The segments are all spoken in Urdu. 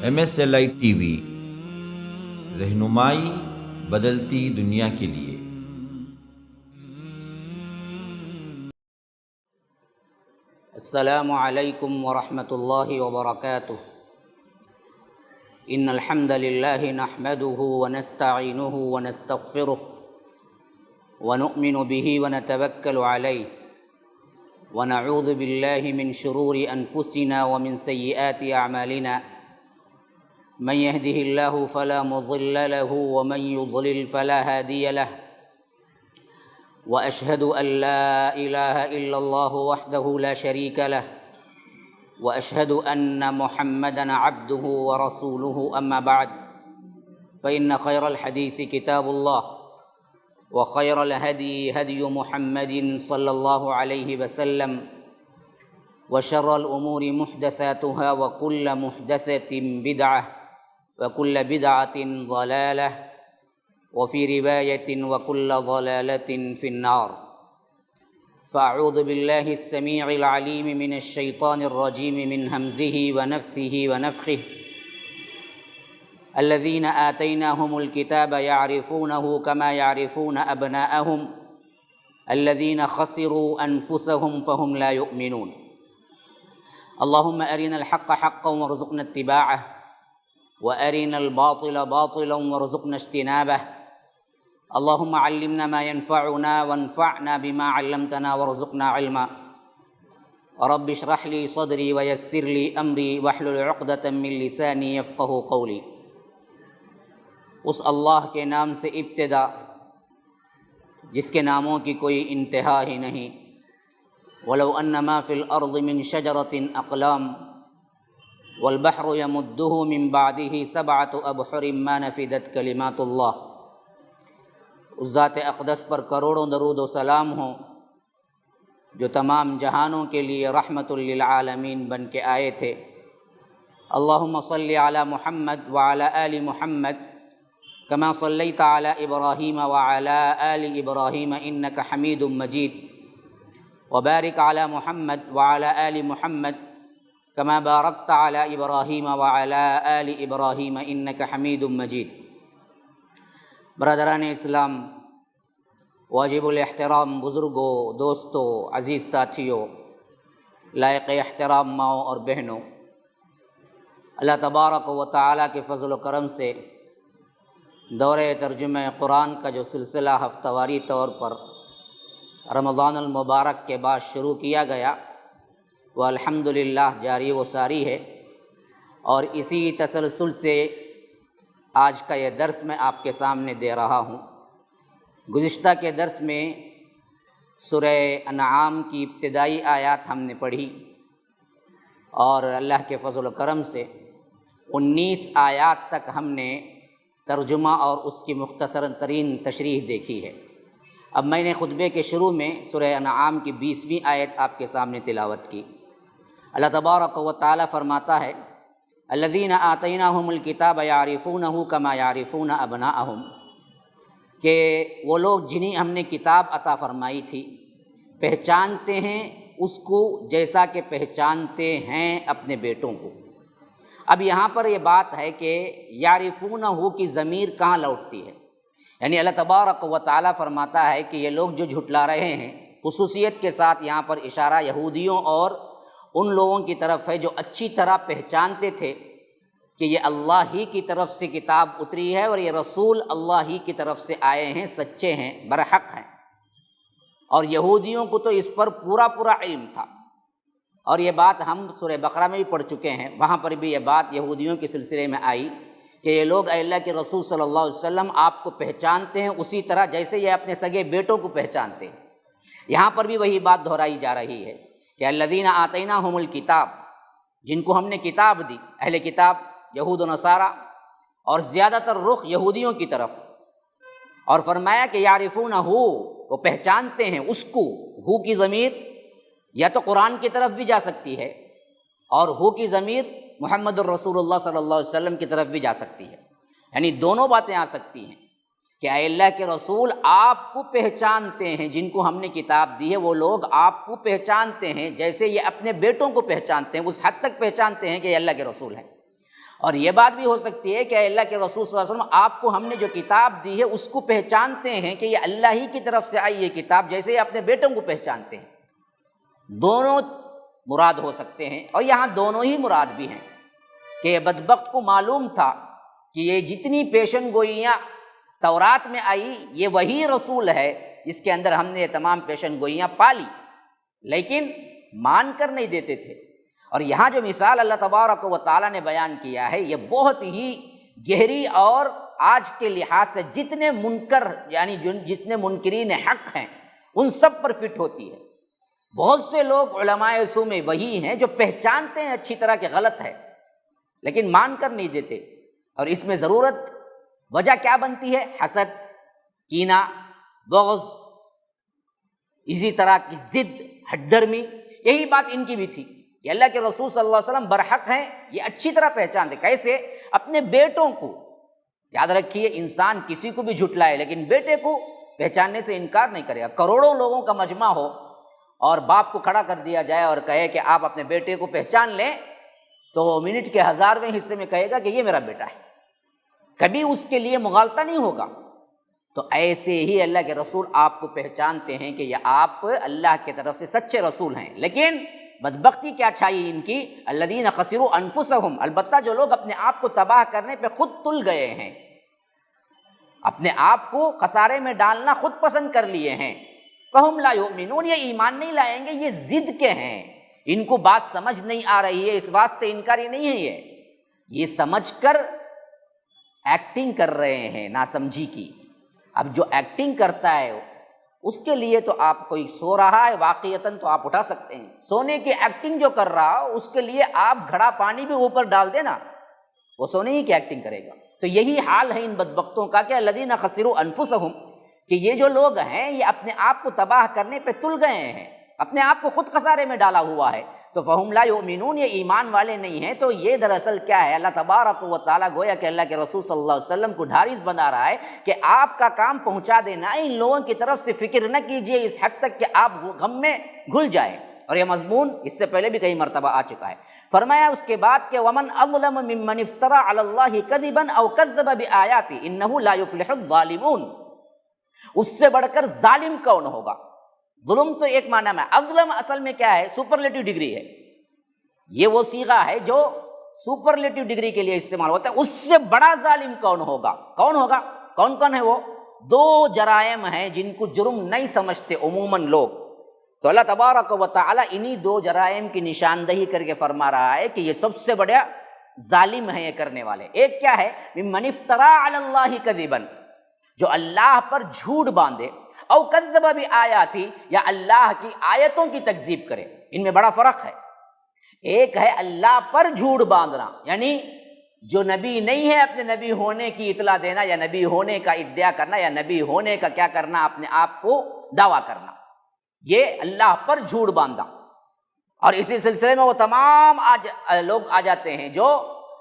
MSLI TV رہنمائی بدلتی دنیا کے لیے۔ السلام علیکم ورحمۃ اللہ وبرکاتہ۔ ان الحمد للہ نحمده ونستعینه ونستغفره ونؤمن به ونتوکل علیہ ونعوذ باللہ من شرور انفسنا ومن سیئات اعمالنا من يهده الله فلا مضل له ومن يضلل فلا هادي له وأشهد أن لا إله إلا الله وحده لا شريك له وأشهد أن محمدًا عبده ورسوله أما بعد فإن خير الحديث كتاب الله وخير الهدي هدي محمد صلى الله عليه وسلم وشر الأمور محدثاتها وكل محدثة بدعة وكل بدعة ضلالة وفي رواية وكل ضلالة في النار۔ فأعوذ بالله السميع العليم من الشيطان الرجيم من همزه ونفثه ونفخه الذين آتيناهم الكتاب يعرفونه كما يعرفون أبناءهم الذين خسروا أنفسهم فهم لا يؤمنون۔ اللهم أرنا الحق حقا وارزقنا اتباعه وأرنا الباطل باطلا وارزقنا اجتنابه۔ اللهم علمنا ما ينفعنا وانفعنا بما علمتنا وارزقنا علما۔ رب اشرح لي صدري ويسر لي أمري واحلل عقدة من لساني يفقهوا قولي۔ اس اللہ کے نام سے ابتدا جس کے ناموں کی کوئی انتہا ہی نہیں۔ ولو ان ما فی الارض من شجرة اقلام والبحر يمده من بعده سبعة ابحر ما نفدت کلمات اللہ۔ اس ذات اقدس پر کروڑوں درود و سلام ہوں جو تمام جہانوں کے لیے رحمت للعالمین بن کے آئے تھے۔ اللہم صلی علی محمد وعلی آل محمد کما صلیت علی ابراہیم وعلی آل ابراہیم انک حمید مجید، وبارک علی محمد وعلی آل محمد کما بارکت علی ابراہیم وعلی آل ابراہیم انک حمید مجید۔ برادران اسلام، واجب الاحترام بزرگوں، دوستوں، عزیز ساتھیوں، لائق احترام ماؤں اور بہنوں، اللہ تبارک و تعالیٰ کے فضل و کرم سے دورہ ترجمہ قرآن کا جو سلسلہ ہفتہ واری طور پر رمضان المبارک کے بعد شروع کیا گیا وہ الحمدللہ جاری و ساری ہے، اور اسی تسلسل سے آج کا یہ درس میں آپ کے سامنے دے رہا ہوں۔ گزشتہ کے درس میں سورہ انعام کی ابتدائی آیات ہم نے پڑھی، اور اللہ کے فضل و کرم سے 19 آیات تک ہم نے ترجمہ اور اس کی مختصر ترین تشریح دیکھی ہے۔ اب میں نے خطبے کے شروع میں سورہ انعام کی 20ویں آیت آپ کے سامنے تلاوت کی۔ اللہ تبارک و تعالیٰ فرماتا ہے الذین آتیناہم الکتاب یعرفونہ کما یعرفون ابناءہم، کہ وہ لوگ جنہیں ہم نے کتاب عطا فرمائی تھی پہچانتے ہیں اس کو جیسا کہ پہچانتے ہیں اپنے بیٹوں کو۔ اب یہاں پر یہ بات ہے کہ یعرفونہ کی ضمیر کہاں لوٹتی ہے؟ یعنی اللہ تبارک و تعالیٰ فرماتا ہے کہ یہ لوگ جو جھٹلا رہے ہیں، خصوصیت کے ساتھ یہاں پر اشارہ یہودیوں اور ان لوگوں کی طرف ہے جو اچھی طرح پہچانتے تھے کہ یہ اللہ ہی کی طرف سے کتاب اتری ہے اور یہ رسول اللہ ہی کی طرف سے آئے ہیں، سچے ہیں، برحق ہیں۔ اور یہودیوں کو تو اس پر پورا علم تھا، اور یہ بات ہم سورہ بقرہ میں بھی پڑھ چکے ہیں، وہاں پر بھی یہ بات یہودیوں کے سلسلے میں آئی کہ یہ لوگ اللہ کے رسول صلی اللہ علیہ وسلم آپ کو پہچانتے ہیں اسی طرح جیسے یہ اپنے سگے بیٹوں کو پہچانتے ہیں۔ یہاں پر بھی وہی بات دہرائی جا رہی ہے کہ الذین آتیناہم الکتاب، جن کو ہم نے کتاب دی، اہل کتاب یہود و نصارہ، اور زیادہ تر رخ یہودیوں کی طرف، اور فرمایا کہ یعرفونہ، وہ پہچانتے ہیں اس کو۔ ہو کی ضمیر یا تو قرآن کی طرف بھی جا سکتی ہے، اور ہو کی ضمیر محمد الرسول اللہ صلی اللہ علیہ وسلم کی طرف بھی جا سکتی ہے، یعنی دونوں باتیں آ سکتی ہیں کہ اے اللہ کے رسول آپ کو پہچانتے ہیں، جن کو ہم نے کتاب دی ہے وہ لوگ آپ کو پہچانتے ہیں جیسے یہ اپنے بیٹوں کو پہچانتے ہیں، اس حد تک پہچانتے ہیں کہ یہ اللہ کے رسول ہیں۔ اور یہ بات بھی ہو سکتی ہے کہ اللہ کے رسول صلی اللہ علیہ وسلم آپ کو ہم نے جو کتاب دی ہے اس کو پہچانتے ہیں کہ یہ اللہ ہی کی طرف سے آئی یہ کتاب، جیسے اپنے بیٹوں کو پہچانتے ہیں۔ دونوں مراد ہو سکتے ہیں، اور یہاں دونوں ہی مراد بھی ہیں کہ یہ بدبخت کو معلوم تھا کہ یہ جتنی پیشن گوئیاں تورات میں آئی یہ وہی رسول ہے جس کے اندر ہم نے یہ تمام پیشن گوئیاں پالی، لیکن مان کر نہیں دیتے تھے۔ اور یہاں جو مثال اللہ تبارک و تعالیٰ نے بیان کیا ہے یہ بہت ہی گہری، اور آج کے لحاظ سے جتنے منکر یعنی جتنے منکرین حق ہیں ان سب پر فٹ ہوتی ہے۔ بہت سے لوگ علماء سو میں وہی ہیں جو پہچانتے ہیں اچھی طرح کہ غلط ہے لیکن مان کر نہیں دیتے، اور اس میں ضرورت وجہ کیا بنتی ہے؟ حسد، کینہ، بغض، اسی طرح کی ضد، ہٹ درمی۔ یہی بات ان کی بھی تھی کہ اللہ کے رسول صلی اللہ علیہ وسلم برحق ہیں، یہ اچھی طرح پہچانتے۔ کیسے؟ اپنے بیٹوں کو، یاد رکھیے انسان کسی کو بھی جھٹلائے لیکن بیٹے کو پہچاننے سے انکار نہیں کرے گا۔ کروڑوں لوگوں کا مجمع ہو اور باپ کو کھڑا کر دیا جائے اور کہے کہ آپ اپنے بیٹے کو پہچان لیں، تو منٹ کے 1000ویں حصے میں کہے گا کہ یہ میرا بیٹا ہے، کبھی اس کے لیے مغالطہ نہیں ہوگا۔ تو ایسے ہی اللہ کے رسول آپ کو پہچانتے ہیں کہ یہ آپ اللہ کی طرف سے سچے رسول ہیں، لیکن بدبختی کیا چھائی ان کی؟ الذین خسروا انفسہم، البتہ جو لوگ اپنے آپ کو تباہ کرنے پہ خود تل گئے ہیں، اپنے آپ کو خسارے میں ڈالنا خود پسند کر لیے ہیں، فہم لا یؤمنون، یہ ایمان نہیں لائیں گے، یہ ضد کے ہیں، ان کو بات سمجھ نہیں آ رہی ہے، اس واسطے انکاری نہیں ہے، یہ سمجھ کر ایکٹنگ کر رہے ہیں ناسمجھی کی۔ اب جو ایکٹنگ کرتا ہے اس کے لیے تو آپ کوئی سو رہا ہے واقعتاً تو آپ اٹھا سکتے ہیں، سونے کی ایکٹنگ جو کر رہا ہو اس کے لیے آپ گھڑا پانی بھی اوپر ڈال دینا، وہ سونے ہی کی ایکٹنگ کرے گا۔ تو یہی حال ہے ان بدبختوں کا کہ الذین خسروا انفسہم، کہ یہ جو لوگ ہیں یہ اپنے آپ کو تباہ کرنے پہ تل گئے ہیں، اپنے آپ کو خود خسارے میں ڈالا ہوا ہے، تو فہم لا یؤمنون، یہ ایمان والے نہیں ہیں۔ تو یہ دراصل کیا ہے؟ اللہ تبارک و تعالیٰ گویا کہ اللہ کے رسول صلی اللہ علیہ وسلم کو ڈھارس بنا رہا ہے کہ آپ کا کام پہنچا دینا، ان لوگوں کی طرف سے فکر نہ کیجیے اس حد تک کہ آپ غم میں گھل جائیں۔ اور یہ مضمون اس سے پہلے بھی کئی مرتبہ آ چکا ہے۔ فرمایا اس کے بعد کہ وَمَنْ أَظْلَمُ مِمَّنِ افْتَرَىٰ عَلَى اللَّهِ كَذِبًا أَوْ كَذَّبَ بِآيَاتِهِ إِنَّهُ لَا يُفْلِحُ الظَّالِمُونَ، اس سے بڑھ کر ظالم کون ہوگا؟ ظلم تو ایک معنی میں، اظلم اصل میں کیا ہے؟ سپرلیٹو ڈگری ہے، یہ وہ صیغہ ہے جو سپرلیٹو ڈگری کے لیے استعمال ہوتا ہے۔ اس سے بڑا ظالم کون ہوگا؟ کون ہوگا؟ کون کون ہے وہ؟ دو جرائم ہیں جن کو جرم نہیں سمجھتے عموماً لوگ، تو اللہ تبارک و تعالیٰ انہی دو جرائم کی نشاندہی کر کے فرما رہا ہے کہ یہ سب سے بڑا ظالم ہیں یہ کرنے والے۔ ایک کیا ہے؟ ممن افترا علی اللہ کذبا، جو اللہ پر جھوٹ باندھے، او کذب بآیاتی، یا اللہ کی آیتوں کی تکذیب کرے۔ ان میں بڑا فرق ہے، ایک ہے اللہ پر جھوٹ باندھنا، یعنی جو نبی نہیں ہے اپنے نبی ہونے کی اطلاع دینا، یا نبی ہونے کا ادعا کرنا، یا نبی ہونے کا کیا کرنا، اپنے آپ کو دعویٰ کرنا، یہ اللہ پر جھوٹ باندھا۔ اور اسی سلسلے میں وہ تمام لوگ آ جاتے ہیں جو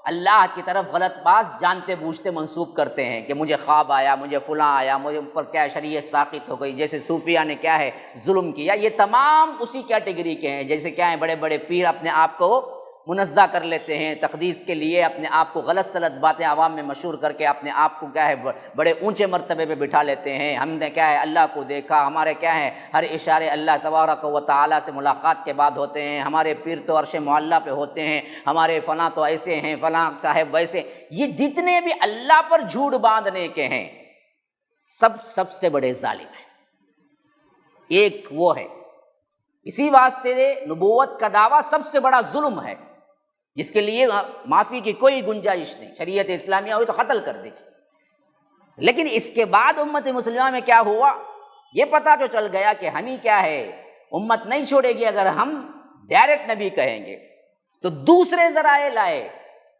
اللہ کی طرف غلط بات جانتے بوجھتے منسوب کرتے ہیں کہ مجھے خواب آیا، مجھے فلاں آیا، مجھے اوپر کیا شریعت ساقط ہو گئی، جیسے صوفیہ نے کیا ہے ظلم کیا، یہ تمام اسی کیٹیگری کے ہیں۔ جیسے کیا ہیں بڑے بڑے پیر اپنے آپ کو منزہ کر لیتے ہیں تقدیس کے لیے، اپنے آپ کو غلط سلط باتیں عوام میں مشہور کر کے اپنے آپ کو کیا ہے بڑے اونچے مرتبے پہ بٹھا لیتے ہیں۔ ہم نے کیا ہے اللہ کو دیکھا، ہمارے کیا ہے ہر اشارے اللہ تبارک و تعالیٰ سے ملاقات کے بعد ہوتے ہیں، ہمارے پیر تو عرش معلیٰ پہ ہوتے ہیں، ہمارے فلاں تو ایسے ہیں، فلاں صاحب ویسے۔ یہ جتنے بھی اللہ پر جھوٹ باندھنے کے ہیں سب سے بڑے ظالم ہیں، ایک وہ ہے۔ اسی واسطے نبوت کا دعویٰ سب سے بڑا ظلم ہے، جس کے لیے معافی کی کوئی گنجائش نہیں، شریعت اسلامیہ ہوئی تو قتل کر دے گی۔ لیکن اس کے بعد امت مسلمہ میں کیا ہوا؟ یہ پتہ تو چل گیا کہ ہم ہی کیا ہے امت نہیں چھوڑے گی اگر ہم ڈائریکٹ نبی کہیں گے، تو دوسرے ذرائع لائے،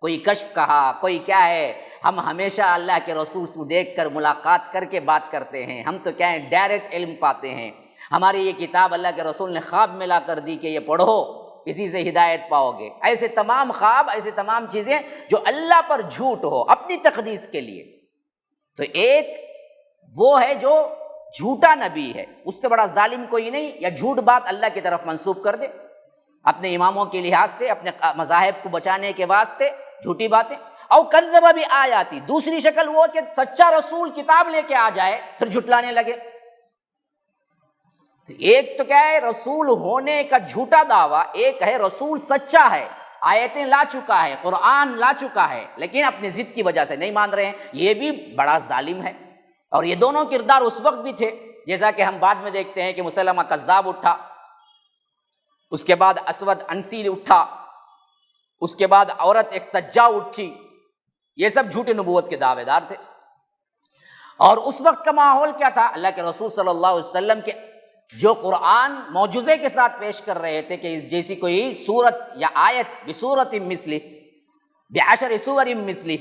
کوئی کشف کہا، کوئی کیا ہے ہم ہمیشہ اللہ کے رسول سے دیکھ کر ملاقات کر کے بات کرتے ہیں، ہم تو کیا ہے ڈائریکٹ علم پاتے ہیں، ہماری یہ کتاب اللہ کے رسول نے خواب میں لا کر دی کہ یہ پڑھو، اسی سے ہدایت پاؤ گے۔ ایسے تمام خواب، ایسے تمام چیزیں جو اللہ پر جھوٹ ہو اپنی تقدیس کے لیے۔ تو ایک وہ ہے جو جھوٹا نبی ہے، اس سے بڑا ظالم کوئی نہیں، یا جھوٹ بات اللہ کی طرف منسوب کر دے اپنے اماموں کے لحاظ سے، اپنے مذاہب کو بچانے کے واسطے، جھوٹی باتیں. او کذب بآیاتی، دوسری شکل وہ کہ سچا رسول کتاب لے کے آ جائے پھر جھٹلانے لگے. تو ایک تو کیا ہے رسول ہونے کا جھوٹا دعویٰ، ایک ہے رسول سچا ہے، آیتیں لا چکا ہے، قرآن لا چکا ہے، لیکن اپنی ضد کی وجہ سے نہیں مان رہے ہیں. یہ بھی بڑا ظالم ہے. اور یہ دونوں کردار اس وقت بھی تھے، جیسا کہ ہم بعد میں دیکھتے ہیں کہ مسلمہ کذاب اٹھا، اس کے بعد اسود عنسی اٹھا، اس کے بعد عورت ایک سجا اٹھی. یہ سب جھوٹے نبوت کے دعوے دار تھے. اور اس وقت کا ماحول کیا تھا؟ اللہ کے رسول صلی اللہ علیہ وسلم کے جو قرآن معجزے کے ساتھ پیش کر رہے تھے کہ اس جیسی کوئی صورت یا آیت بصورت مثلہ بعشر صور مثلہ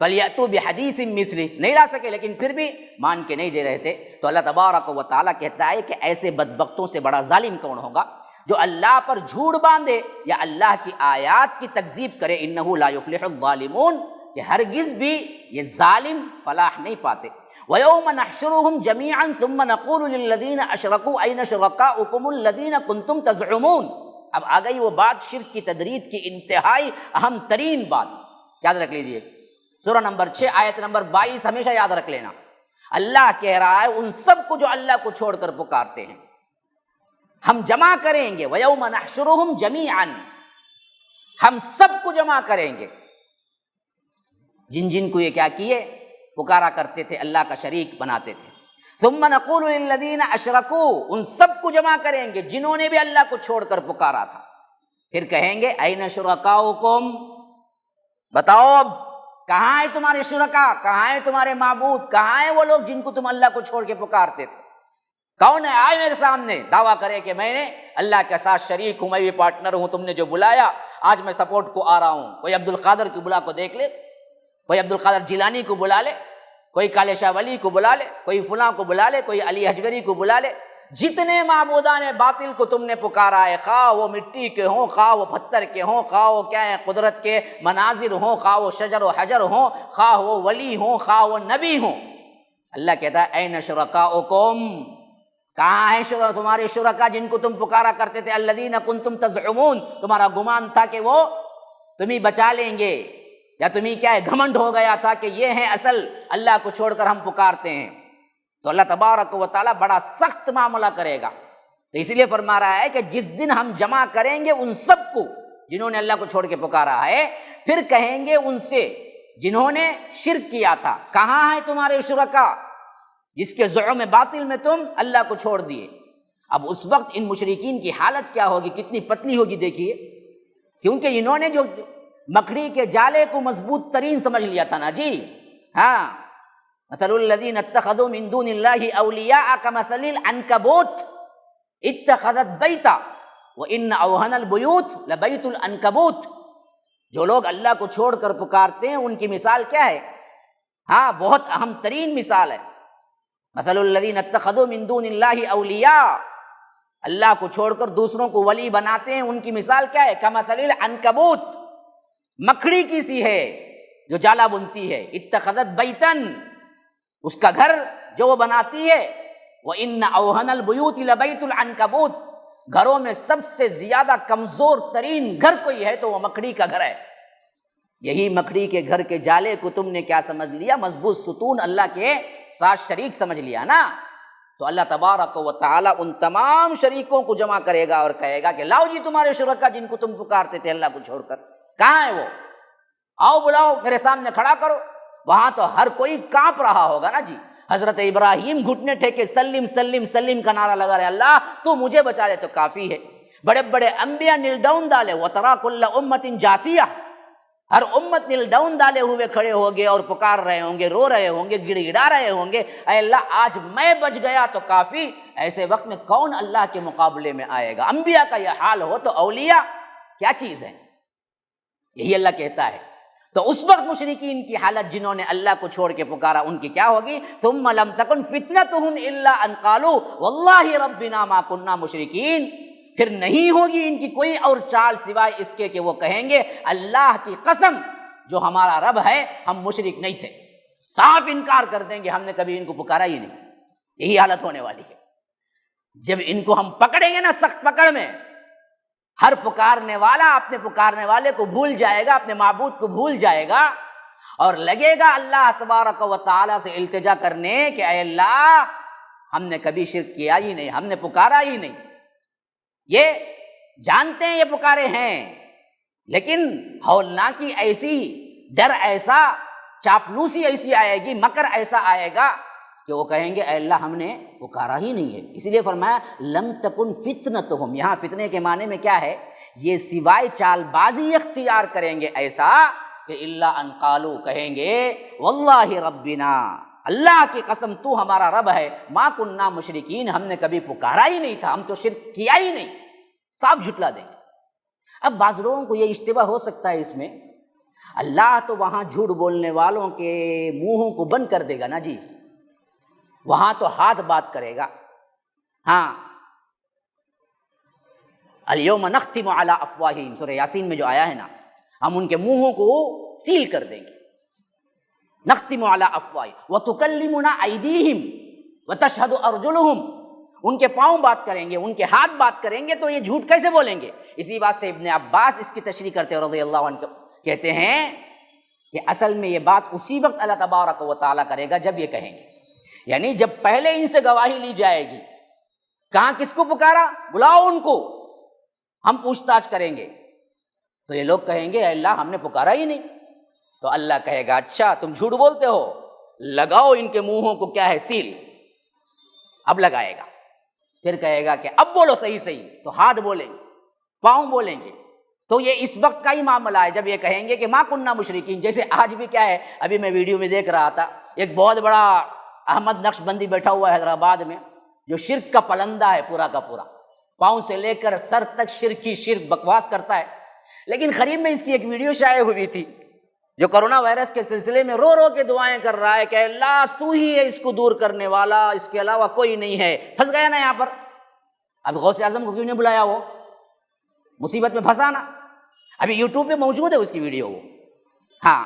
فلیأتوا بحدیث مثلہ نہیں لا سکے، لیکن پھر بھی مان کے نہیں دے رہے تھے. تو اللہ تبارک و تعالیٰ کہتا ہے کہ ایسے بدبختوں سے بڑا ظالم کون ہوگا جو اللہ پر جھوٹ باندھے یا اللہ کی آیات کی تکذیب کرے. انہ لا یفلح الظالمون، کہ ہرگز بھی یہ ظالم فلاح نہیں پاتے. وَيَوْمَ نَحْشُرُهُمْ جَمِيعًا ثُمَّ نَقُولُ لِلَّذِينَ أَشْرَكُوا أَيْنَ شُرَكَاؤُكُمُ الَّذِينَ كُنتُمْ تَزْعُمُونَ. اب آ گئی وہ بات شرک کی تدرید کی انتہائی اہم ترین بات، یاد رکھ لیجئے. سورہ نمبر 6 آیت نمبر 22 ہمیشہ یاد رکھ لینا. اللہ کہہ رہا ہے ان سب کو جو اللہ کو چھوڑ کر پکارتے ہیں ہم جمع کریں گے. وَيَوْمَ نَحْشُرُهُمْ جَمِيعًا، ہم سب کو جمع کریں گے. جن جن کو یہ کیا کیے پکارا کرتے تھے، اللہ کا شریک بناتے تھے. ثُمَّ نَقُولُ لِلَّذِينَ أَشْرَكُوا، ان سب کو جمع کریں گے جنہوں نے بھی اللہ کو چھوڑ کر پکارا تھا. پھر کہیں گے أَيْنَ شُرَكَاؤُكُمْ، بتاؤ اب کہاں ہے تمہارے شرکا، کہاں ہے تمہارے معبود، کہاں ہیں وہ لوگ جن کو تم اللہ کو چھوڑ کے پکارتے تھے؟ کون ہے آئے میرے سامنے دعویٰ کرے کہ میں نے اللہ کے ساتھ شریک ہوں، میں بھی پارٹنر ہوں، تم نے جو بلایا آج میں سپورٹ کو آ رہا ہوں. کوئی عبد القادر کو بلا کو دیکھ لے، کوئی عبد القادر جیلانی کو بلا لے، کوئی کالے شاہ ولی کو بلا لے، کوئی فلاں کو بلا لے، کوئی علی حجویری کو بلا لے. جتنے معبودان باطل کو تم نے پکارا ہے، خواہ وہ مٹی کے ہوں، خواہ وہ پتھر کے ہوں، خواہ وہ کیا ہے قدرت کے مناظر ہوں، خواہ وہ شجر و حجر ہوں، خواہ وہ ولی ہوں، خواہ وہ نبی ہوں. اللہ کہتا ہے این شرکاؤکم، کہاں ہے تمہارے شرکا جن کو تم پکارا کرتے تھے؟ الذین کنتم تزعمون، تمہارا گمان تھا کہ وہ تمہیں بچا لیں گے، یا تمہیں کیا ہے گھمنڈ ہو گیا تھا کہ یہ ہیں اصل اللہ کو چھوڑ کر ہم پکارتے ہیں. تو اللہ تبارک و تعالیٰ بڑا سخت معاملہ کرے گا. تو اس لیے فرما رہا ہے کہ جس دن ہم جمع کریں گے ان سب کو جنہوں نے اللہ کو چھوڑ کے پکارا ہے، پھر کہیں گے ان سے جنہوں نے شرک کیا تھا، کہاں ہیں تمہارے شرکا جس کے زعم باطل میں تم اللہ کو چھوڑ دیے. اب اس وقت ان مشرکین کی حالت کیا ہوگی، کتنی پتلی ہوگی دیکھیے، کیونکہ انہوں نے جو مکڑی کے جالے کو مضبوط ترین سمجھ لیا تھا نا جی. ہاں، مثل الذین اتخذوا من دون اللہ اولیاء کمثل العنکبوت اتخذت بیتا وان اوہن البیوت لبیت العنکبوت. جو لوگ اللہ کو چھوڑ کر پکارتے ہیں ان کی مثال کیا ہے؟ ہاں، بہت اہم ترین مثال ہے. مثل الذین اتخذوا من دون اللہ اولیاء، اللہ کو چھوڑ کر دوسروں کو ولی بناتے ہیں، ان کی مثال کیا ہے؟ کمثل العنکبوت، مکڑی کی سی ہے جو جالا بنتی ہے. اتخذت بیتن، اس کا گھر جو وہ بناتی ہے. وَإِنَّ أَوْهَنَ الْبُيُوتِ لَبَيْتُ الْعَنْكَبُوتِ، گھروں میں سب سے زیادہ کمزور ترین گھر کوئی ہے تو وہ مکڑی کا گھر ہے. یہی مکڑی کے گھر کے جالے کو تم نے کیا سمجھ لیا؟ مضبوط ستون، اللہ کے ساتھ شریک سمجھ لیا نا. تو اللہ تبارک و تعالیٰ ان تمام شریکوں کو جمع کرے گا اور کہے گا کہ لاؤ جی تمہارے شرکا جن کو تم پکارتے تھے اللہ کو چھوڑ کر، کہاں ہے وہ؟ آؤ بلاؤ میرے سامنے کھڑا کرو. وہاں تو ہر کوئی کانپ رہا ہوگا نا جی. حضرت ابراہیم گھٹنے ٹھیکے سلم سلم سلم کا نعرہ لگا رہے، اللہ تو مجھے بچا لے تو کافی ہے. بڑے بڑے انبیاء نیل ڈاؤن ڈالے، وَتَرَا كُلَّ أُمَّةٍ جَاثِيَةٍ، ہر امت نیل ڈاؤن ڈالے ہوئے کھڑے ہوں گے اور پکار رہے ہوں گے، رو رہے ہوں گے، گڑ گڑا رہے ہوں گے، اے اللہ آج میں بچ گیا تو کافی. ایسے وقت میں کون اللہ کے مقابلے میں آئے گا؟ انبیاء کا یہ حال ہو تو اولیاء کیا چیز ہے؟ یہی اللہ کہتا ہے. تو اس وقت مشرکین کی حالت جنہوں نے اللہ کو چھوڑ کے پکارا ان کی کیا ہوگی؟ ثم لم تکن فتنتهم الا ان قالوا واللہ ربنا ما كنا مشرکین. پھر نہیں ہوگی ان کی کوئی اور چال سوائے اس کے کہ وہ کہیں گے اللہ کی قسم جو ہمارا رب ہے ہم مشرک نہیں تھے. صاف انکار کر دیں گے ہم نے کبھی ان کو پکارا ہی نہیں. یہی حالت ہونے والی ہے. جب ان کو ہم پکڑیں گے نا سخت پکڑ میں ہر پکارنے والا اپنے پکارنے والے کو بھول جائے گا، اپنے معبود کو بھول جائے گا اور لگے گا اللہ تبارک و تعالیٰ سے التجا کرنے کہ اے اللہ ہم نے کبھی شرک کیا ہی نہیں، ہم نے پکارا ہی نہیں۔ یہ جانتے ہیں یہ پکارے ہیں، لیکن ہولناکی ایسی، ڈر ایسا، چاپلوسی ایسی آئے گی، مکر ایسا آئے گا کہ وہ کہیں گے اے اللہ ہم نے پکارا ہی نہیں ہے۔ اس لیے فرمایا لم تکن فتنتہم، یہاں فتنے کے معنی میں کیا ہے؟ یہ سوائے چال بازی اختیار کریں گے ایسا کہ الا ان قالوا، کہیں گے واللہ ربنا، اللہ کی قسم تو ہمارا رب ہے، ما کننا مشرکین، ہم نے کبھی پکارا ہی نہیں تھا، ہم تو شرک کیا ہی نہیں، صاف جھٹلا دیں گے۔ اب بعض لوگوں کو یہ اشتباہ ہو سکتا ہے اس میں، اللہ تو وہاں جھوٹ بولنے والوں کے منہوں کو بند کر دے گا نا جی، وہاں تو ہاتھ بات کرے گا۔ ہاں، الیوم نختم علی افواہہم، سورہ یاسین میں جو آیا ہے نا، ہم ان کے منہوں کو سیل کر دیں گے، نختم علی افواہہم وتکلمنا ایدیہم وتشہد ارجلہم، ان کے پاؤں بات کریں گے، ان کے ہاتھ بات کریں گے، تو یہ جھوٹ کیسے بولیں گے؟ اسی واسطے ابن عباس اس کی تشریح کرتے ہیں رضی اللہ عنہ، کہتے ہیں کہ اصل میں یہ بات اسی وقت اللہ تبارک و تعالیٰ کرے گا جب یہ کہیں گے، یعنی جب پہلے ان سے گواہی لی جائے گی، کہاں کس کو پکارا، بلاؤ ان کو، ہم پوچھ تاچھ کریں گے، تو یہ لوگ کہیں گے اے اللہ ہم نے پکارا ہی نہیں، تو اللہ کہے گا اچھا تم جھوٹ بولتے ہو، لگاؤ ان کے منہوں کو کیا ہے، سیل۔ اب لگائے گا، پھر کہے گا کہ اب بولو صحیح صحیح، تو ہاتھ بولیں گے، پاؤں بولیں گے، تو یہ اس وقت کا ہی معاملہ ہے جب یہ کہیں گے کہ ما کننا مشرکین۔ جیسے آج بھی کیا ہے، ابھی میں ویڈیو میں دیکھ رہا تھا، ایک بہت بڑا احمد نقش بندی بیٹھا ہوا ہے حیدرآباد میں، جو شرک کا پلندہ ہے پورا کا پورا، پاؤں سے لے کر سر تک شرک ہی شرک بکواس کرتا ہے۔ لیکن قریب میں اس کی ایک ویڈیو شائع ہوئی تھی، جو کرونا وائرس کے سلسلے میں رو رو کے دعائیں کر رہا ہے کہ اللہ تو ہی ہے اس کو دور کرنے والا، اس کے علاوہ کوئی نہیں ہے۔ پھنس گیا نا یہاں پر، اب غوث اعظم کو کیوں نہیں بلایا؟ وہ مصیبت میں پھنسا نا، ابھی یوٹیوب پہ موجود ہے اس کی ویڈیو وہ۔ ہاں،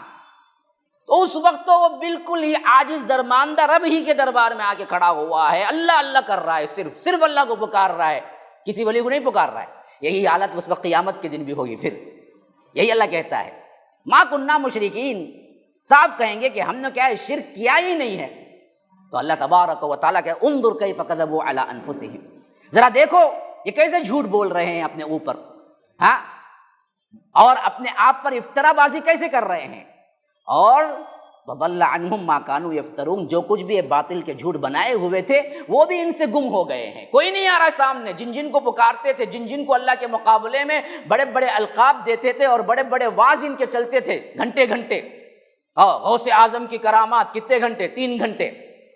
تو اس وقت تو وہ بالکل ہی عاجز درماندہ رب ہی کے دربار میں آ کے کھڑا ہوا ہے، اللہ اللہ کر رہا ہے، صرف اللہ کو پکار رہا ہے، کسی ولی کو نہیں پکار رہا ہے۔ یہی حالت اس وقت قیامت کے دن بھی ہوگی۔ پھر یہی اللہ کہتا ہے ما کننا مشرکین، صاف کہیں گے کہ ہم نے کیا ہے، شرک کیا ہی نہیں ہے۔ تو اللہ تبارک و تعالیٰ کہ انظر کیف کذبوا علی انفسہم، ذرا دیکھو یہ کیسے جھوٹ بول رہے ہیں اپنے اوپر، ہاں، اور اپنے آپ پر افترا بازی کیسے کر رہے ہیں۔ اور وضل عنہم ما کانوا یفترون، جو کچھ بھی باطل کے جھوٹ بنائے ہوئے تھے وہ بھی ان سے گم ہو گئے ہیں، کوئی نہیں آ رہا سامنے۔ جن جن کو پکارتے تھے، جن جن کو اللہ کے مقابلے میں بڑے بڑے القاب دیتے تھے اور بڑے بڑے واعظ ان کے چلتے تھے گھنٹے گھنٹے، غوث اعظم کی کرامات کتنے گھنٹے، 3 گھنٹے،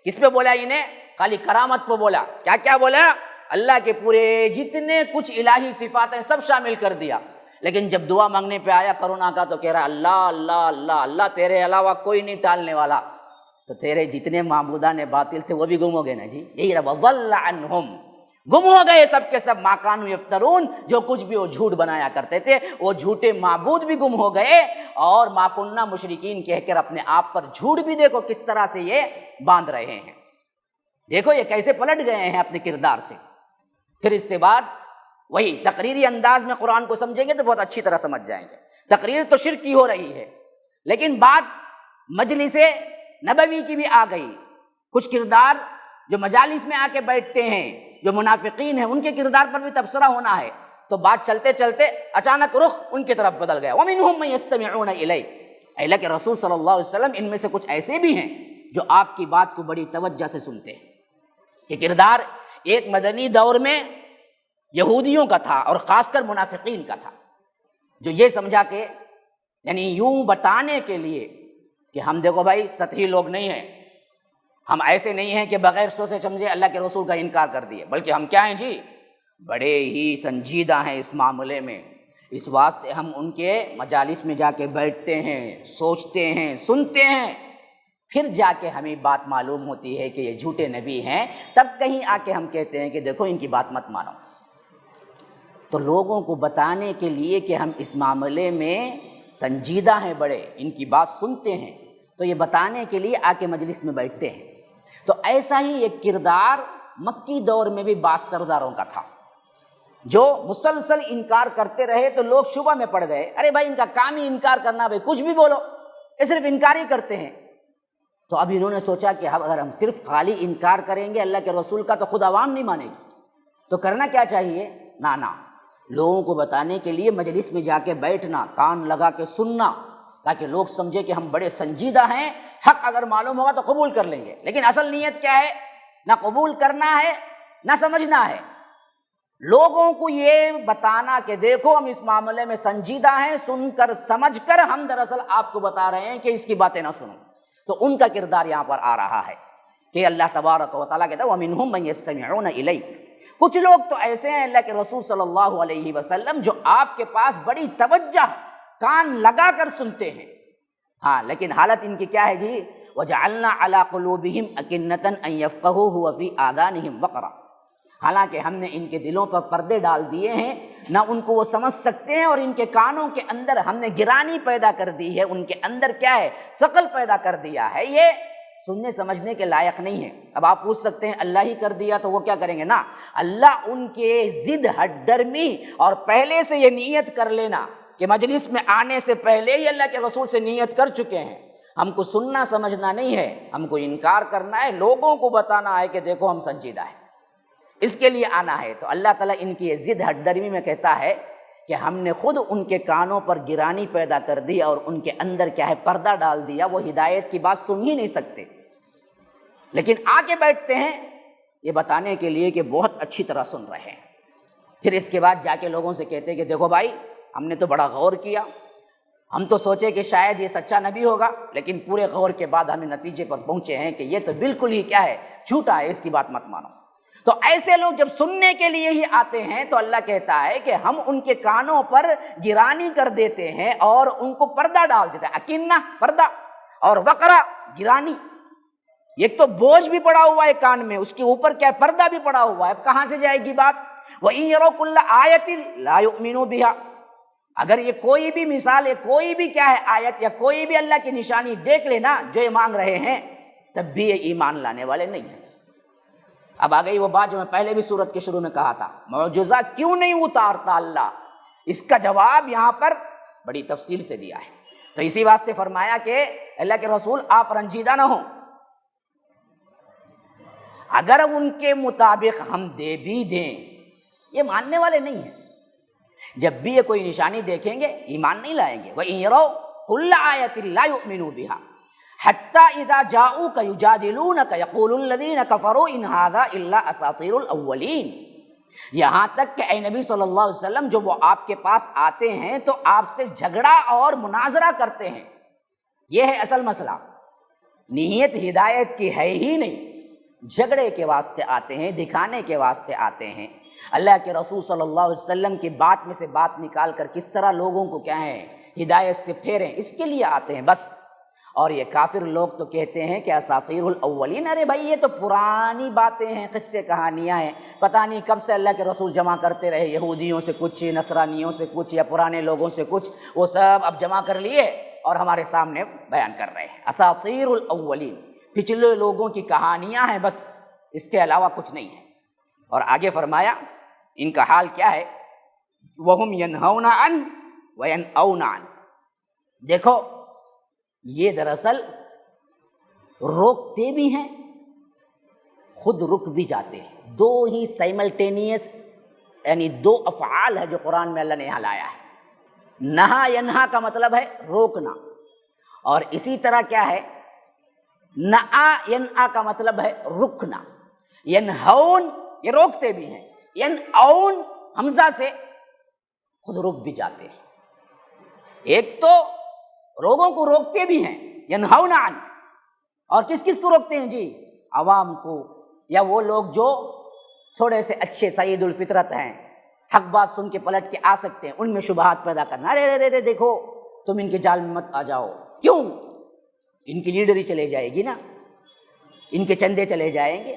کس پہ بولا انہیں؟ خالی کرامت پہ بولا۔ کیا کیا بولا؟ اللہ کے پورے جتنے کچھ الہی صفات ہیں سب شامل کر دیا۔ لیکن جب دعا مانگنے پہ آیا کرونا کا تو کہہ رہا اللہ اللہ اللہ اللہ، تیرے علاوہ کوئی نہیں ٹالنے والا۔ تو تیرے جتنے معبودان باطل تھے وہ بھی گم ہو گئے نا جی، یہی رہا وضل عنہم، گم ہو گئے سب کے سب، ما کانوا یفترون، جو کچھ بھی وہ جھوٹ بنایا کرتے تھے وہ جھوٹے معبود بھی گم ہو گئے، اور ما کننا مشرکین کہہ کر اپنے آپ پر جھوٹ بھی دیکھو کس طرح سے یہ باندھ رہے ہیں۔ دیکھو یہ کیسے پلٹ گئے ہیں اپنے کردار سے۔ پھر اس کے بعد وہی تقریری انداز میں قرآن کو سمجھیں گے تو بہت اچھی طرح سمجھ جائیں گے۔ تقریر تو شرک کی ہو رہی ہے، لیکن بات مجلس نبوی کی بھی آ گئی۔ کچھ کردار جو مجالس میں آ کے بیٹھتے ہیں، جو منافقین ہیں، ان کے کردار پر بھی تبصرہ ہونا ہے، تو بات چلتے چلتے اچانک رخ ان کی طرف بدل گیا۔ وَمِنْهُمْ مَن يَسْتَمِعُونَ إِلَيْكَ، اے اللہ کے رسول صلی اللہ علیہ وسلم، ان میں سے کچھ ایسے بھی ہیں جو آپ کی بات کو بڑی توجہ سے سنتے ہیں۔ یہ کردار ایک مدنی دور میں یہودیوں کا تھا، اور خاص کر منافقین کا تھا، جو یہ سمجھا کہ یعنی یوں بتانے کے لیے کہ ہم دیکھو بھائی سطحی لوگ نہیں ہیں، ہم ایسے نہیں ہیں کہ بغیر سوچے سمجھے اللہ کے رسول کا انکار کر دیے، بلکہ ہم کیا ہیں جی، بڑے ہی سنجیدہ ہیں اس معاملے میں۔ اس واسطے ہم ان کے مجالس میں جا کے بیٹھتے ہیں، سوچتے ہیں، سنتے ہیں، پھر جا کے ہمیں بات معلوم ہوتی ہے کہ یہ جھوٹے نبی ہیں، تب کہیں آ کے ہم کہتے ہیں کہ دیکھو ان کی بات مت مانو۔ تو لوگوں کو بتانے کے لیے کہ ہم اس معاملے میں سنجیدہ ہیں، بڑے ان کی بات سنتے ہیں، تو یہ بتانے کے لیے آ کے مجلس میں بیٹھتے ہیں۔ تو ایسا ہی ایک کردار مکی دور میں بھی بعض سرداروں کا تھا۔ جو مسلسل انکار کرتے رہے تو لوگ شبہ میں پڑ گئے، ارے بھائی ان کا کام ہی انکار کرنا، بھائی کچھ بھی بولو، یہ صرف انکار ہی کرتے ہیں۔ تو اب انہوں نے سوچا کہ اگر ہم صرف خالی انکار کریں گے اللہ کے رسول کا تو خود عوام نہیں مانے گی، تو کرنا کیا چاہیے؟ نا لوگوں کو بتانے کے لیے مجلس میں جا کے بیٹھنا، کان لگا کے سننا، تاکہ لوگ سمجھے کہ ہم بڑے سنجیدہ ہیں، حق اگر معلوم ہوگا تو قبول کر لیں گے۔ لیکن اصل نیت کیا ہے؟ نہ قبول کرنا ہے نہ سمجھنا ہے، لوگوں کو یہ بتانا کہ دیکھو ہم اس معاملے میں سنجیدہ ہیں، سن کر سمجھ کر ہم دراصل آپ کو بتا رہے ہیں کہ اس کی باتیں نہ سنو۔ تو ان کا کردار یہاں پر آ رہا ہے کہ اللہ تبارک و تعالیٰ کہتا ہے وَمِنْهُمْ مَنْ يَسْتَمِعُونَ إِلَيْكَ، کچھ لوگ تو ایسے ہیں اللہ کے رسول صلی اللہ علیہ وسلم جو آپ کے پاس بڑی توجہ کان لگا کر سنتے ہیں، ہاں لیکن حالت ان کی کیا ہے جی؟ وَجَعَلْنَا عَلَىٰ قُلُوبِهِمْ أَكِنَّةً أَن يَفْقَهُوهُ وَفِي آذَانِهِمْ وَقْرًا، حالانکہ ہم نے ان کے دلوں پر پردے ڈال دیے ہیں، نہ ان کو وہ سمجھ سکتے ہیں، اور ان کے کانوں کے اندر ہم نے گرانی پیدا کر دی ہے، ان کے اندر کیا ہے؟ ثقل پیدا کر دیا ہے، یہ سننے سمجھنے کے لائق نہیں ہے۔ اب آپ پوچھ سکتے ہیں اللہ ہی کر دیا تو وہ کیا کریں گے؟ نا، اللہ ان کے ضد ہٹ درمی اور پہلے سے یہ نیت کر لینا کہ مجلس میں آنے سے پہلے ہی اللہ کے رسول سے نیت کر چکے ہیں، ہم کو سننا سمجھنا نہیں ہے، ہم کو انکار کرنا ہے، لوگوں کو بتانا ہے کہ دیکھو ہم سنجیدہ ہیں، اس کے لیے آنا ہے۔ تو اللہ تعالیٰ ان کی ضد ہٹ درمی میں کہتا ہے کہ ہم نے خود ان کے کانوں پر گرانی پیدا کر دی اور ان کے اندر کیا ہے؟ پردہ ڈال دیا، وہ ہدایت کی بات سن ہی نہیں سکتے، لیکن آ کے بیٹھتے ہیں یہ بتانے کے لیے کہ بہت اچھی طرح سن رہے ہیں۔ پھر اس کے بعد جا کے لوگوں سے کہتے ہیں کہ دیکھو بھائی ہم نے تو بڑا غور کیا، ہم تو سوچے کہ شاید یہ سچا نبی ہوگا، لیکن پورے غور کے بعد ہمیں نتیجے پر پہنچے ہیں کہ یہ تو بالکل ہی کیا ہے؟ جھوٹا ہے، اس کی بات مت مانو۔ تو ایسے لوگ جب سننے کے لیے ہی آتے ہیں تو اللہ کہتا ہے کہ ہم ان کے کانوں پر گرانی کر دیتے ہیں اور ان کو پردہ ڈال دیتے ہیں، اکنہ پردہ اور وقرا گرانی، ایک تو بوجھ بھی پڑا ہوا ہے کان میں، اس کے اوپر کیا ہے؟ پردہ بھی پڑا ہوا ہے، اب کہاں سے جائے گی بات؟ وَإِن يَرَوْا كُلَّ آيَةٍ لَا يُؤْمِنُوا بِهَا، اگر یہ کوئی بھی مثال ہے، کوئی بھی کیا ہے آیت یا کوئی بھی اللہ کی نشانی دیکھ لینا جو یہ مانگ رہے ہیں، تب بھی یہ ایمان لانے والے نہیں ہیں۔ اب آ گئی وہ بات جو میں پہلے بھی سورت کے شروع میں کہا تھا، معجزہ کیوں نہیں اتارتا اللہ؟ اس کا جواب یہاں پر بڑی تفصیل سے دیا ہے۔ تو اسی واسطے فرمایا کہ اللہ کے رسول آپ رنجیدہ نہ ہوں، اگر ان کے مطابق ہم دے بھی دیں یہ ماننے والے نہیں ہیں، جب بھی یہ کوئی نشانی دیکھیں گے ایمان نہیں لائیں گے۔ وَإِن يَرَوْا كُلَّ آيَةٍ لَا يُؤْمِنُوا بِهَا حَتَّى إِذَا جَاءُوكَ يُجَادِلُونَكَ يَقُولُ الَّذِينَ كَفَرُوا إِنْ هَذَا إِلَّا أَسَاطِيرُ الْأَوَّلِينَ، یہاں تک کہ اے نبی صلی اللہ علیہ وسلم جب وہ آپ کے پاس آتے ہیں تو آپ سے جھگڑا اور مناظرہ کرتے ہیں، یہ ہے اصل مسئلہ، نیت ہدایت کی ہے ہی نہیں، جھگڑے کے واسطے آتے ہیں، دکھانے کے واسطے آتے ہیں۔ اللہ کے رسول صلی اللہ علیہ وسلم کی بات میں سے بات نکال کر کس طرح لوگوں کو کیا ہے ہدایت سے پھیریں، اس کے لیے آتے ہیں بس۔ اور یہ کافر لوگ تو کہتے ہیں کہ اساطیر الاولین، ارے بھائی یہ تو پرانی باتیں ہیں، قصے کہانیاں ہیں، پتہ نہیں کب سے اللہ کے رسول جمع کرتے رہے، یہودیوں سے کچھ، نصرانیوں سے کچھ، یا پرانے لوگوں سے کچھ، وہ سب اب جمع کر لیے اور ہمارے سامنے بیان کر رہے ہیں۔ اساطیر الاولین، پچھلے لوگوں کی کہانیاں ہیں بس، اس کے علاوہ کچھ نہیں ہے۔ اور آگے فرمایا ان کا حال کیا ہے، وَهُمْ يَنْهَوْنَ عَنْهُ وَيَنْأَوْنَ عَنْهُ، دیکھو یہ دراصل روکتے بھی ہیں خود رک بھی جاتے ہیں، دو ہی سائملٹینیس یعنی دو افعال ہے جو قرآن میں اللہ نے یہاں لایا ہے۔ نہا ینہا کا مطلب ہے روکنا، اور اسی طرح کیا ہے نآ ینآ کا مطلب ہے رکنا۔ ینہون یہ روکتے بھی ہیں، ینعون حمزہ سے خود رک بھی جاتے ہیں۔ ایک تو لوگوں کو روکتے بھی ہیں ینہون عن، اور کس کس کو روکتے ہیں جی؟ عوام کو، یا وہ لوگ جو تھوڑے سے اچھے سعید الفطرت ہیں، حق بات سن کے پلٹ کے آ سکتے ہیں، ان میں شبہات پیدا کرنا، ارے دیکھو تم ان کے جال میں مت آ جاؤ، کیوں؟ ان کی لیڈری چلے جائے گی نا، ان کے چندے چلے جائیں گے،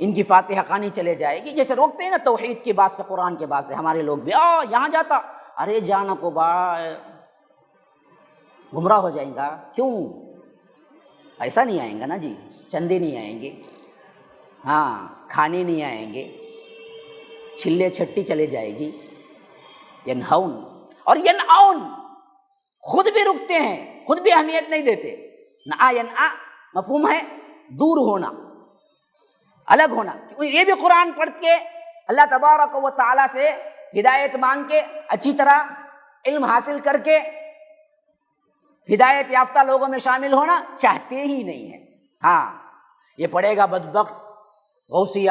ان کی فاتحہ خوانی چلے جائے گی، جیسے روکتے ہیں نا توحید کی بات سے، قرآن کے بات سے، ہمارے لوگ بھی یہاں جاتا، ارے جانا کو با گمراہ ہو جائیں گا، کیوں؟ ایسا نہیں آئیں گا نا جی، چندے نہیں آئیں گے، ہاں کھانے نہیں آئیں گے، چھلے چھٹی چلے جائے گی. ینہون اور ینعون، خود بھی رکتے ہیں، خود بھی اہمیت نہیں دیتے. نعا ینعا مفہوم ہے دور ہونا، الگ ہونا. یہ بھی قرآن پڑھ کے اللہ تبارک و تعالیٰ سے ہدایت مانگ کے اچھی طرح علم حاصل کر کے ہدایت یافتہ لوگوں میں شامل ہونا چاہتے ہی نہیں ہیں. ہاں یہ پڑھے گا بدبخت غوثیہ،